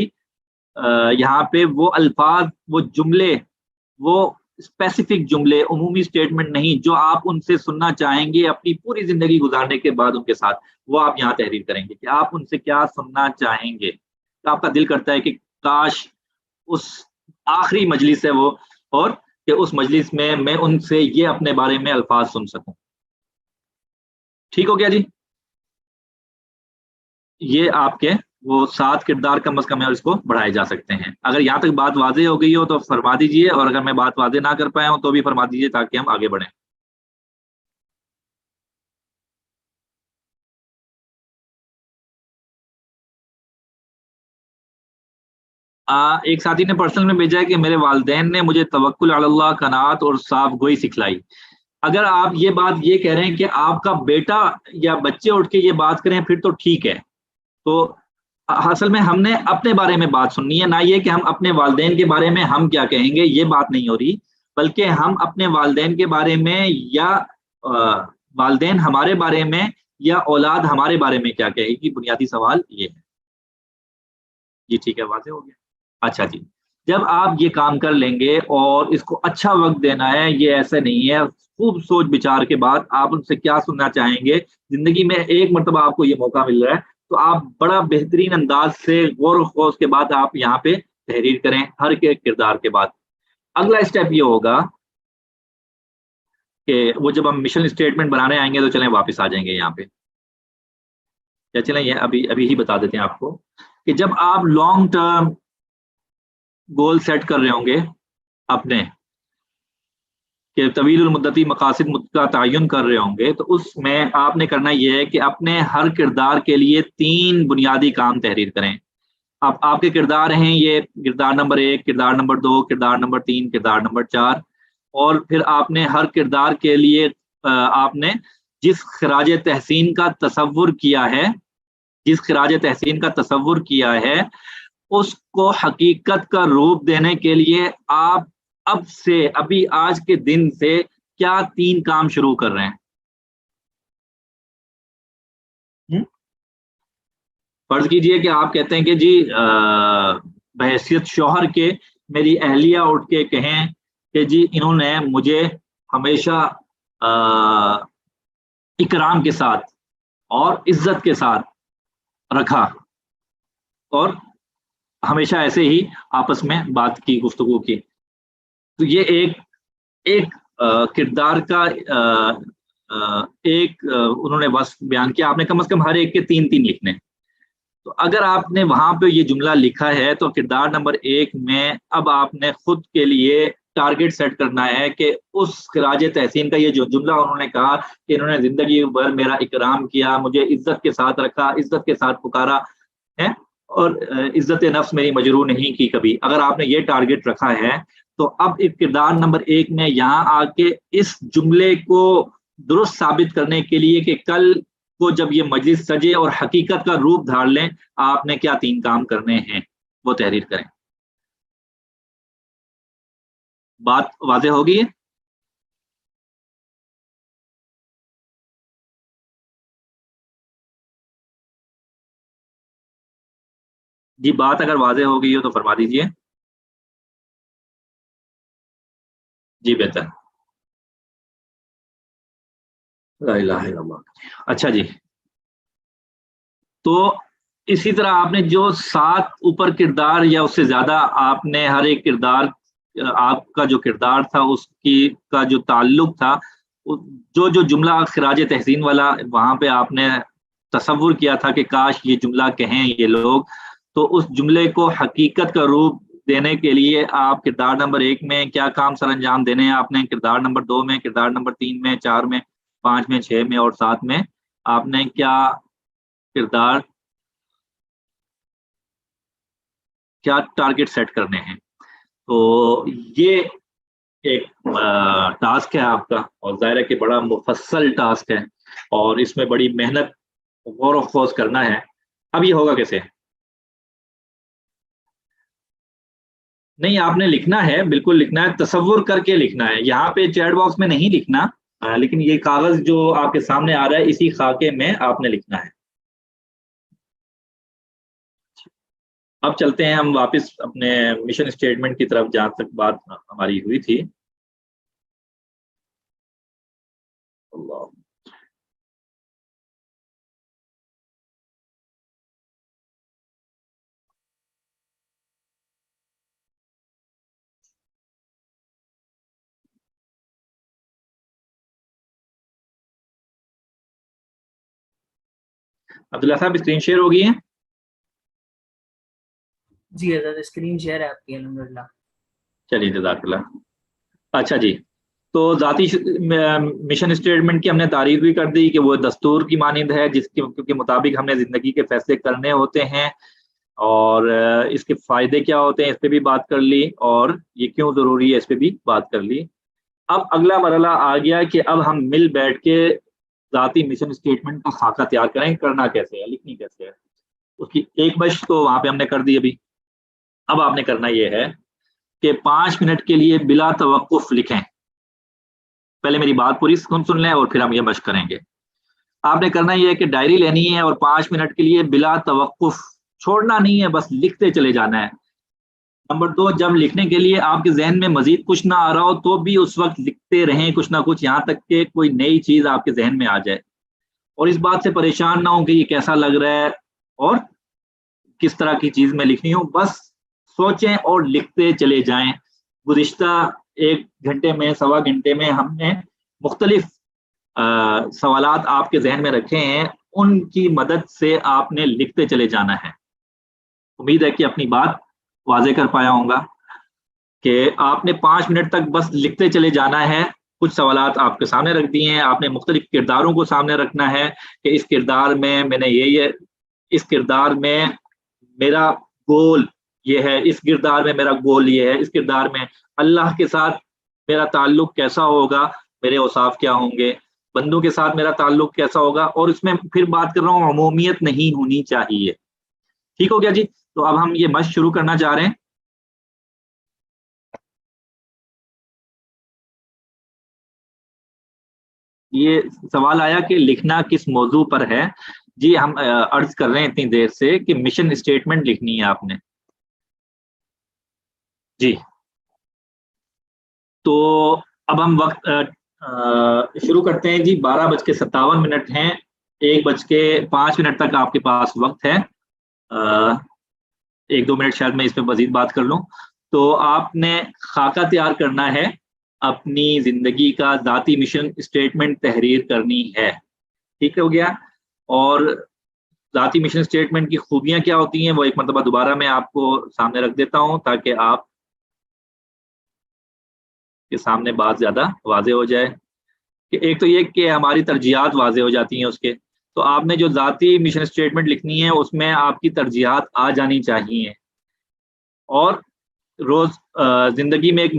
A: یہاں پہ وہ الفاظ، وہ جملے، وہ اسپیسیفک جملے، عمومی اسٹیٹمنٹ نہیں، جو آپ ان سے سننا چاہیں گے اپنی پوری زندگی گزارنے کے بعد ان کے ساتھ، وہ آپ یہاں تحریر کریں گے کہ آپ ان سے کیا سننا چاہیں گے. تو آپ کا دل کرتا ہے کہ کاش اس آخری مجلس ہے وہ، اور کہ اس مجلس میں میں ان سے یہ اپنے بارے میں الفاظ سن سکوں. ٹھیک ہو گیا جی. یہ آپ کے وہ 7 کردار کم از کم ہے اور اس کو بڑھائے جا سکتے ہیں. اگر یہاں تک بات واضح ہو گئی ہو تو فرما دیجئے, اور اگر میں بات واضح نہ کر پایا ہوں تو بھی فرما دیجئے تاکہ ہم آگے بڑھیں. ایک ساتھی نے پرسنل میں بھیجا ہے کہ میرے والدین نے مجھے توکل علی اللہ, قناعت اور صاف گوئی سکھلائی. اگر آپ یہ بات یہ کہہ رہے ہیں کہ آپ کا بیٹا یا بچے اٹھ کے یہ بات کریں پھر تو ٹھیک ہے. تو اصل میں ہم نے اپنے بارے میں بات سننی ہے, نہ یہ کہ ہم اپنے والدین کے بارے میں ہم کیا کہیں گے, یہ بات نہیں ہو رہی, بلکہ ہم اپنے والدین کے بارے میں یا والدین ہمارے بارے میں یا اولاد ہمارے بارے میں کیا کہے گی, بنیادی سوال یہ ہے. جی ٹھیک ہے, واضح ہو گیا. اچھا جی, جب آپ یہ کام کر لیں گے اور اس کو اچھا وقت دینا ہے, یہ ایسا نہیں ہے خوب سوچ بچار کے بعد آپ ان سے کیا سننا چاہیں گے. زندگی میں ایک مرتبہ آپ کو یہ موقع مل رہا ہے تو آپ بڑا بہترین انداز سے غور و خوض کے بعد آپ یہاں پہ تحریر کریں ہر ایک کردار کے بعد. اگلا اسٹیپ یہ ہوگا کہ وہ جب ہم مشن اسٹیٹمنٹ بنانے آئیں گے تو چلیں واپس آ جائیں گے یہاں پہ, یا چلیں یہ ابھی ہی بتا دیتے ہیں آپ کو کہ جب آپ لانگ ٹرم گول سیٹ کر رہے ہوں گے اپنے, کہ طویل المدتی مقاصد کا تعین کر رہے ہوں گے, تو اس میں آپ نے کرنا یہ ہے کہ اپنے ہر کردار کے لیے 3 بنیادی کام تحریر کریں. اب آپ کے کردار ہیں یہ کردار نمبر 1, کردار نمبر 2, کردار نمبر 3, کردار نمبر 4, اور پھر آپ نے ہر کردار کے لیے آپ نے جس خراج تحسین کا تصور کیا ہے, جس خراج تحسین کا تصور کیا ہے اس کو حقیقت کا روپ دینے کے لیے آپ اب سے ابھی آج کے دن سے کیا 3 کام شروع کر رہے ہیں. فرض کیجئے کہ آپ کہتے ہیں کہ جی بحیثیت شوہر کے میری اہلیہ اٹھ کے کہیں کہ جی انہوں نے مجھے ہمیشہ اکرام کے ساتھ اور عزت کے ساتھ رکھا, اور ہمیشہ ایسے ہی آپس میں بات کی, گفتگو کی. تو یہ ایک کردار کا ایک انہوں نے وصف بیان کیا. آپ نے کم از کم ہر ایک کے 3 لکھنے. تو اگر آپ نے وہاں پہ یہ جملہ لکھا ہے تو کردار نمبر 1 میں اب آپ نے خود کے لیے ٹارگٹ سیٹ کرنا ہے کہ اس خراج تحسین کا یہ جو جملہ انہوں نے کہا کہ انہوں نے زندگی بھر میرا اکرام کیا, مجھے عزت کے ساتھ رکھا, عزت کے ساتھ پکارا ہے, اور عزت نفس میری مجروح نہیں کی کبھی. اگر آپ نے یہ ٹارگٹ رکھا ہے تو اب ایک کردار نمبر 1 میں یہاں آ کے اس جملے کو درست ثابت کرنے کے لیے کہ کل کو جب یہ مجلس سجے اور حقیقت کا روپ دھار لیں, آپ نے کیا 3 کام کرنے ہیں وہ تحریر کریں. بات واضح ہوگی؟ جی بات اگر واضح ہو گئی ہو تو فرما دیجئے. جی بہتر. لا الہ الا اللہ. اچھا جی, تو اسی طرح آپ نے جو 7 اوپر کردار یا اس سے زیادہ آپ نے ہر ایک کردار, آپ کا جو کردار تھا اس کی کا جو تعلق تھا, جو جملہ خراج تحسین والا وہاں پہ آپ نے تصور کیا تھا کہ کاش یہ جملہ کہیں یہ لوگ, تو اس جملے کو حقیقت کا روپ دینے کے لیے آپ کردار نمبر 1 میں کیا کام سر انجام دینے ہیں آپ نے, کردار نمبر 2 میں, کردار نمبر 3 میں, 4 میں, 5 میں, 6 میں اور 7 میں آپ نے کیا کردار, کیا ٹارگٹ سیٹ کرنے ہیں. تو یہ ایک ٹاسک ہے آپ کا, اور ظاہر ہے کہ بڑا مفصل ٹاسک ہے اور اس میں بڑی محنت غور و خوض کرنا ہے. اب یہ ہوگا کیسے؟ نہیں, آپ نے لکھنا ہے, بالکل لکھنا ہے, تصور کر کے لکھنا ہے. یہاں پہ چیٹ باکس میں نہیں لکھنا, لیکن یہ کاغذ جو آپ کے سامنے آ رہا ہے اسی خاکے میں آپ نے لکھنا ہے. اب چلتے ہیں ہم واپس اپنے مشن اسٹیٹمنٹ کی طرف جہاں تک بات ہماری ہوئی تھی. اللہ, عبداللہ صاحب اسکرین شیئر ہوگی ہے؟
B: جی حضرت اسکرین شیئر ہے آپ کی الحمدللہ.
A: چلیے جزاک اللہ. اچھا جی، تو ذاتی مشن اسٹیٹمنٹ کی ہم نے تعریف بھی کر دی کہ وہ دستور کی مانند ہے جس کے مطابق ہم نے زندگی کے فیصلے کرنے ہوتے ہیں، اور اس کے فائدے کیا ہوتے ہیں اس پہ بھی بات کر لی، اور یہ کیوں ضروری ہے اس پہ بھی بات کر لی. اب اگلا مرحلہ آ گیا کہ اب ہم مل بیٹھ کے ذاتی مشن اسٹیٹمنٹ کا خاکہ تیار کریں. کرنا کیسے ہے، لکھنی کیسے ہے، اس کی ایک مشق تو وہاں پہ ہم نے کر دی ابھی. اب آپ نے کرنا یہ ہے کہ 5 منٹ کے لیے بلا توقف لکھیں. پہلے میری بات پوری سن لیں اور پھر ہم یہ مشق کریں گے. آپ نے کرنا یہ ہے کہ ڈائری لینی ہے اور 5 منٹ کے لیے بلا توقف چھوڑنا نہیں ہے، بس لکھتے چلے جانا ہے. نمبر 2، جب لکھنے کے لیے آپ کے ذہن میں مزید کچھ نہ آ رہا ہو تو بھی اس وقت لکھتے رہیں کچھ نہ کچھ، یہاں تک کہ کوئی نئی چیز آپ کے ذہن میں آ جائے. اور اس بات سے پریشان نہ ہو کہ یہ کیسا لگ رہا ہے اور کس طرح کی چیز میں لکھنی ہوں، بس سوچیں اور لکھتے چلے جائیں. گزشتہ 1 گھنٹے میں، سوا گھنٹے میں ہم نے مختلف سوالات آپ کے ذہن میں رکھے ہیں، ان کی مدد سے آپ نے لکھتے چلے جانا ہے. امید ہے کہ اپنی بات واضح کر پایا ہوں گا کہ آپ نے 5 منٹ تک بس لکھتے چلے جانا ہے. کچھ سوالات آپ کے سامنے رکھ دیے ہیں، آپ نے مختلف کرداروں کو سامنے رکھنا ہے کہ اس کردار میں میں نے یہ اس کردار میں میرا گول یہ ہے، اس کردار میں میرا گول یہ ہے، اس کردار میں اللہ کے ساتھ میرا تعلق کیسا ہوگا، میرے اوصاف کیا ہوں گے، بندوں کے ساتھ میرا تعلق کیسا ہوگا. اور اس میں پھر بات کر رہا ہوں عمومیت نہیں ہونی چاہیے. ٹھیک ہو گیا جی؟ تو اب ہم یہ مشق شروع کرنا چاہ رہے ہیں. یہ سوال آیا کہ لکھنا کس موضوع پر ہے. جی ہم عرض کر رہے ہیں اتنی دیر سے کہ مشن اسٹیٹمنٹ لکھنی ہے آپ نے. جی تو اب ہم وقت شروع کرتے ہیں جی. 12:57 ہیں. 1:05 تک آپ کے پاس وقت ہے. 1-2 منٹ شاید میں اس پہ مزید بات کر لوں. تو آپ نے خاکہ تیار کرنا ہے، اپنی زندگی کا ذاتی مشن اسٹیٹمنٹ تحریر کرنی ہے. ٹھیک ہو گیا؟ اور ذاتی مشن اسٹیٹمنٹ کی خوبیاں کیا ہوتی ہیں وہ ایک مرتبہ دوبارہ میں آپ کو سامنے رکھ دیتا ہوں تاکہ آپ کے سامنے بات زیادہ واضح ہو جائے. کہ ایک تو یہ کہ ہماری ترجیحات واضح ہو جاتی ہیں اس کے. تو آپ نے جو ذاتی مشن اسٹیٹمنٹ لکھنی ہے اس میں آپ کی ترجیحات آ جانی چاہیے. اور روز زندگی میں ایک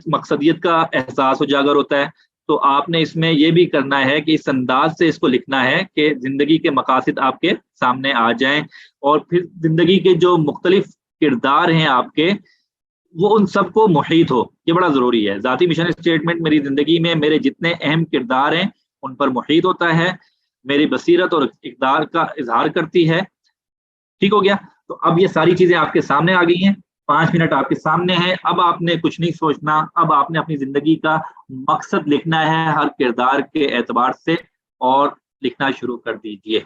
A: مقصدیت کا احساس اجاگر ہوتا ہے. تو آپ نے اس میں یہ بھی کرنا ہے کہ اس انداز سے اس کو لکھنا ہے کہ زندگی کے مقاصد آپ کے سامنے آ جائیں، اور پھر زندگی کے جو مختلف کردار ہیں آپ کے وہ ان سب کو محیط ہو. یہ بڑا ضروری ہے. ذاتی مشن اسٹیٹمنٹ میری زندگی میں میرے جتنے اہم کردار ہیں ان پر محیط ہوتا ہے، میری بصیرت اور اقدار کا اظہار کرتی ہے. ٹھیک ہو گیا؟ تو اب یہ ساری چیزیں آپ کے سامنے آ گئی ہیں. 5 منٹ آپ کے سامنے ہیں. اب آپ نے کچھ نہیں سوچنا، اب آپ نے اپنی زندگی کا مقصد لکھنا ہے ہر کردار کے اعتبار سے، اور لکھنا شروع کر دیجئے.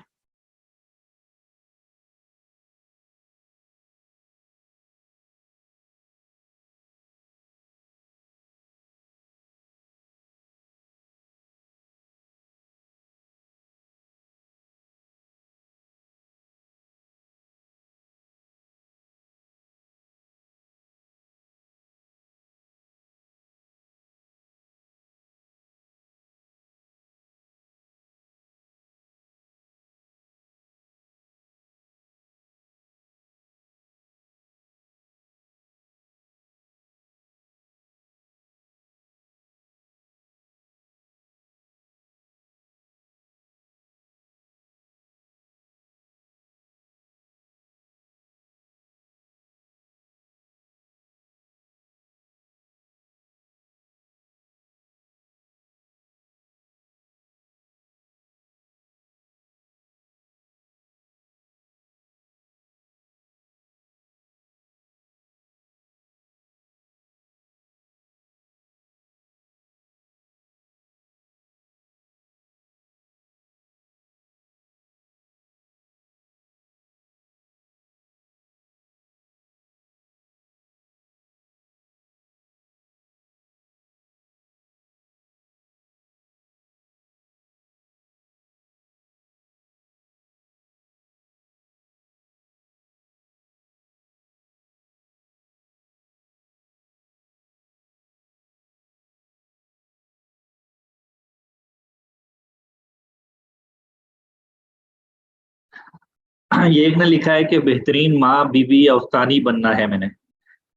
A: یہ ایک نے لکھا ہے کہ بہترین ماں بیوی یا استانی بننا ہے میں نے.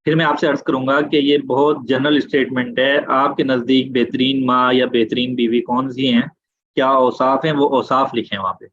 A: پھر میں آپ سے عرض کروں گا کہ یہ بہت جنرل اسٹیٹمنٹ ہے. آپ کے نزدیک بہترین ماں یا بہترین بیوی کون سی ہیں؟ کیا اوصاف ہیں؟ وہ اوصاف لکھیں وہاں پہ.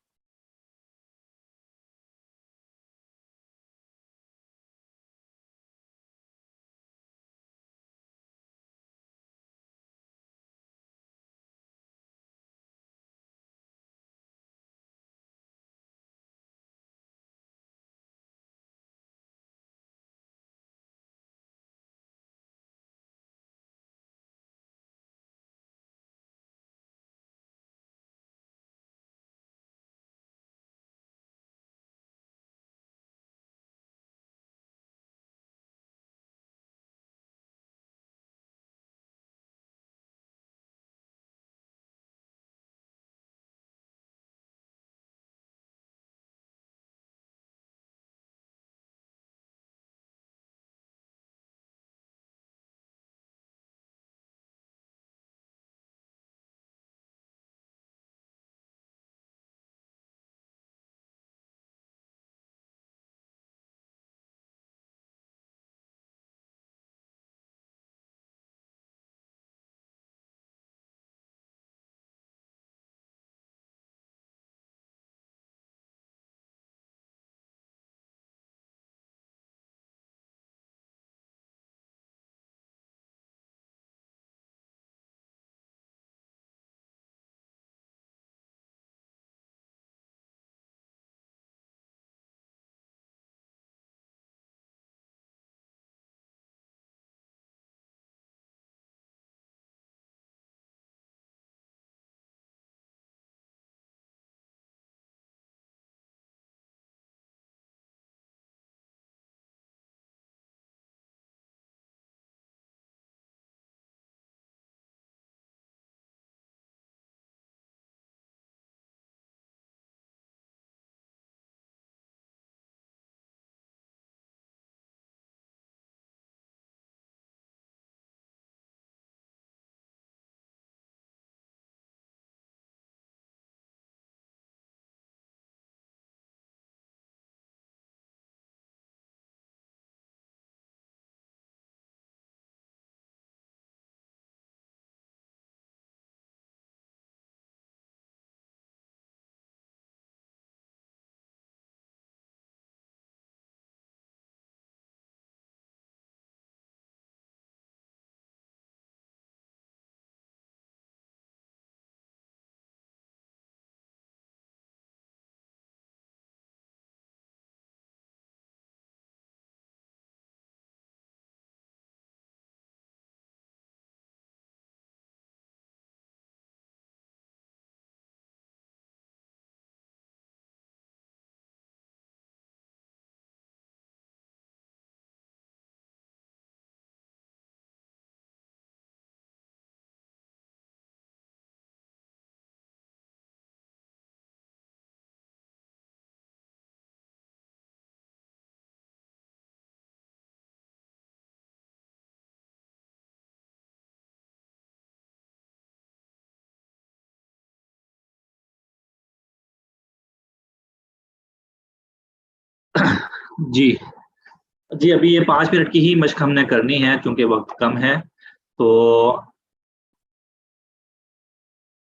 A: جی جی، ابھی یہ 5 منٹ کی ہی مشق ہم نے کرنی ہے چونکہ وقت کم ہے. تو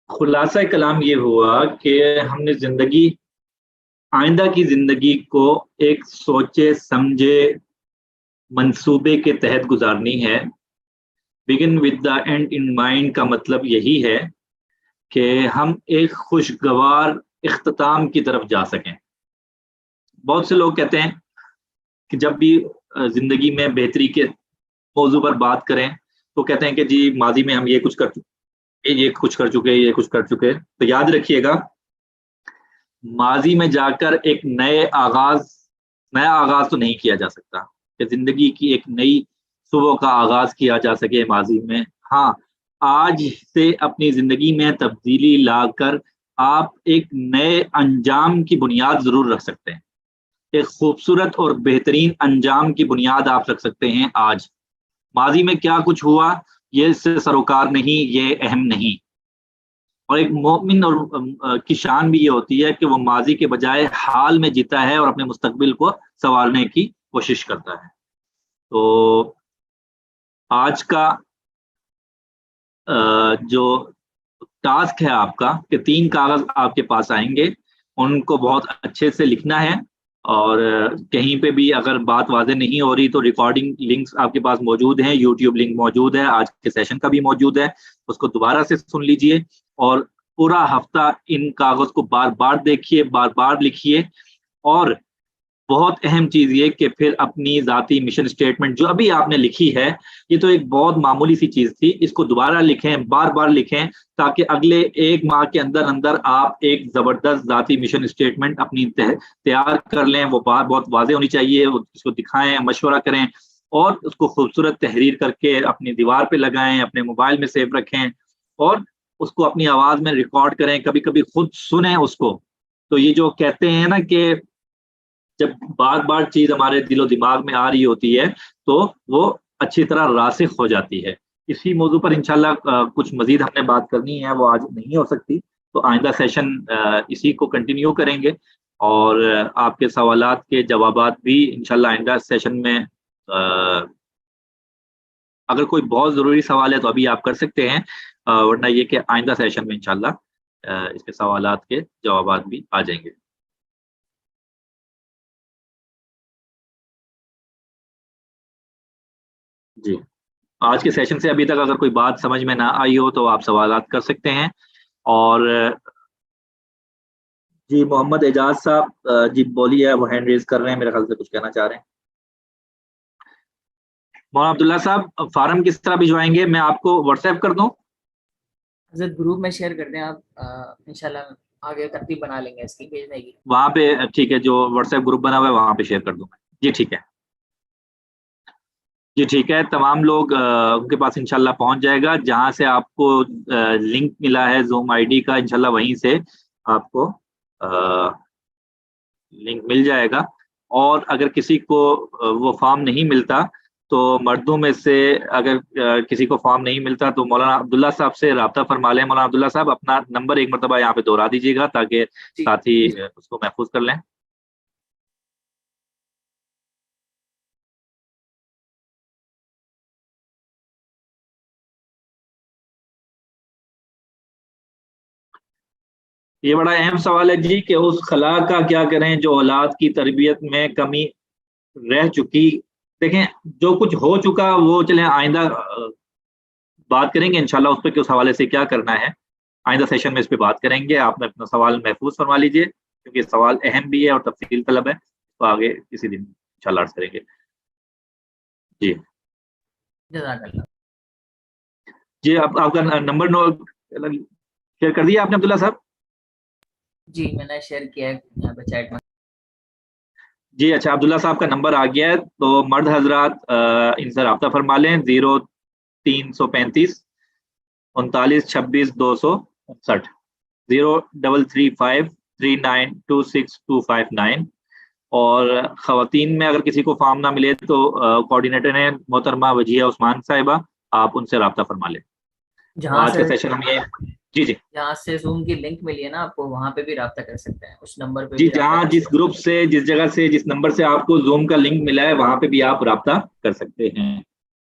A: خلاصہ کلام یہ ہوا کہ ہم نے آئندہ کی زندگی کو ایک سوچے سمجھے منصوبے کے تحت گزارنی ہے. بگن with the end in mind کا مطلب یہی ہے کہ ہم ایک خوشگوار اختتام کی طرف جا سکیں. بہت سے لوگ کہتے ہیں کہ جب بھی زندگی میں بہتری کے موضوع پر بات کریں تو کہتے ہیں کہ جی ماضی میں ہم یہ کچھ کر چکے. تو یاد رکھیے گا، ماضی میں جا کر ایک نیا آغاز تو نہیں کیا جا سکتا کہ زندگی کی ایک نئی صبح کا آغاز کیا جا سکے ماضی میں. ہاں، آج سے اپنی زندگی میں تبدیلی لا کر آپ ایک نئے انجام کی بنیاد ضرور رکھ سکتے ہیں. ایک خوبصورت اور بہترین انجام کی بنیاد آپ رکھ سکتے ہیں آج. ماضی میں کیا کچھ ہوا یہ اس سے سروکار نہیں، یہ اہم نہیں. اور ایک مومن اور کی شان بھی یہ ہوتی ہے کہ وہ ماضی کے بجائے حال میں جیتا ہے اور اپنے مستقبل کو سنوارنے کی کوشش کرتا ہے. تو آج کا جو ٹاسک ہے آپ کا کہ 3 کاغذ آپ کے پاس آئیں گے, ان کو بہت اچھے سے لکھنا ہے, اور کہیں پہ بھی اگر بات واضح نہیں ہو رہی تو ریکارڈنگ لنکس آپ کے پاس موجود ہیں, یوٹیوب لنک موجود ہے, آج کے سیشن کا بھی موجود ہے, اس کو دوبارہ سے سن لیجئے اور پورا ہفتہ ان کاغذ کو بار بار دیکھیے, بار بار لکھیے. اور بہت اہم چیز یہ کہ پھر اپنی ذاتی مشن اسٹیٹمنٹ جو ابھی آپ نے لکھی ہے, یہ تو ایک بہت معمولی سی چیز تھی, اس کو دوبارہ لکھیں, بار بار لکھیں, تاکہ اگلے 1 ماہ کے اندر اندر آپ ایک زبردست ذاتی مشن اسٹیٹمنٹ اپنی تیار کر لیں. وہ بات بہت واضح ہونی چاہیے, اس کو دکھائیں, مشورہ کریں, اور اس کو خوبصورت تحریر کر کے اپنی دیوار پہ لگائیں, اپنے موبائل میں سیو رکھیں, اور اس کو اپنی آواز میں ریکارڈ کریں, کبھی کبھی خود سنیں اس کو. تو یہ جو کہتے ہیں نا کہ جب بار بار چیز ہمارے دل و دماغ میں آ رہی ہوتی ہے تو وہ اچھی طرح راسخ ہو جاتی ہے. اسی موضوع پر انشاءاللہ کچھ مزید ہم نے بات کرنی ہے, وہ آج نہیں ہو سکتی, تو آئندہ سیشن اسی کو کنٹینیو کریں گے, اور آپ کے سوالات کے جوابات بھی انشاءاللہ آئندہ سیشن میں اگر کوئی بہت ضروری سوال ہے تو ابھی آپ کر سکتے ہیں, ورنہ یہ کہ آئندہ سیشن میں انشاءاللہ اس کے سوالات کے جوابات بھی آ جائیں گے. جی, آج کے سیشن سے ابھی تک اگر کوئی بات سمجھ میں نہ آئی ہو تو آپ سوالات کر سکتے ہیں. اور جی محمد اعجاز صاحب, جی بولیے, وہ ہینڈ ریز کر رہے ہیں, میرے خیال سے کچھ کہنا چاہ رہے ہیں. مولانا عبداللہ صاحب فارم کس طرح بھجوائیں گے, میں آپ کو واٹس ایپ کر دوں؟
B: حضرت گروپ میں شیئر کر دیں آپ, انشاءاللہ آگے ترتیب بنا لیں گے اس کی بھیجنے کی.
A: وہاں پہ ٹھیک ہے, جو واٹس ایپ گروپ بنا ہوا ہے وہاں پہ شیئر کر دوں. جی ٹھیک ہے, جی ٹھیک ہے. تمام لوگ ان کے پاس انشاءاللہ پہنچ جائے گا, جہاں سے آپ کو لنک ملا ہے زوم آئی ڈی کا, انشاءاللہ وہیں سے آپ کو لنک مل جائے گا. اور اگر کسی کو وہ فارم نہیں ملتا تو مردوں میں سے اگر کسی کو فارم نہیں ملتا تو مولانا عبداللہ صاحب سے رابطہ فرما لیں. مولانا عبداللہ صاحب اپنا نمبر ایک مرتبہ یہاں پہ دوہرا دیجیے گا تاکہ ساتھی اس کو محفوظ کر لیں. یہ بڑا اہم سوال ہے جی کہ اس خلا کا کیا کریں جو اولاد کی تربیت میں کمی رہ چکی. دیکھیں جو کچھ ہو چکا وہ چلیں آئندہ بات کریں گے انشاءاللہ اس پہ کہ اس حوالے سے کیا کرنا ہے, آئندہ سیشن میں اس پہ بات کریں گے. آپ نے اپنا سوال محفوظ فرما لیجئے کیونکہ سوال اہم بھی ہے اور تفصیل طلب ہے, تو آگے کسی دن انشاءاللہ عرض کریں گے. جی
B: جزاک اللہ.
A: جی آپ کا نمبر شیئر کر دیا آپ نے عبداللہ صاحب؟
B: جی میں نے شیئر کیا ہے یہاں پہ چیٹ میں.
A: جی اچھا, عبداللہ صاحب کا نمبر آ گیا ہے, تو مرد حضرات ان سے رابطہ فرما لیں. 0335 39 26 259 0335 3926 اور خواتین میں اگر کسی کو فارم نہ ملے تو کوآرڈینیٹر ہیں محترمہ وجیہ عثمان صاحبہ, آپ ان سے رابطہ فرما لیں. آج کا سیشن ہم یہ جی
B: جہاں سے زوم کی لنک ملی ہے نا آپ کو, وہاں پہ بھی رابطہ کر سکتے ہیں, اس نمبر پہ
A: جی,
B: بھی
A: جہاں جس گروپ سے جس جگہ سے جس نمبر سے آپ کو زوم کا لنک ملا ہے وہاں پہ بھی آپ رابطہ کر سکتے ہیں.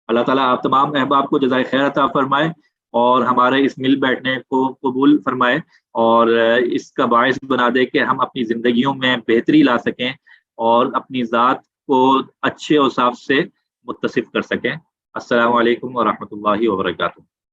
A: اللہ تعالیٰ آپ تمام احباب کو جزائے خیر عطا فرمائے اور ہمارے اس مل بیٹھنے کو قبول فرمائے, اور اس کا باعث بنا دے کہ ہم اپنی زندگیوں میں بہتری لا سکیں اور اپنی ذات کو اچھے اوصاف سے متصف کر سکیں. السلام علیکم ورحمۃ اللہ وبرکاتہ.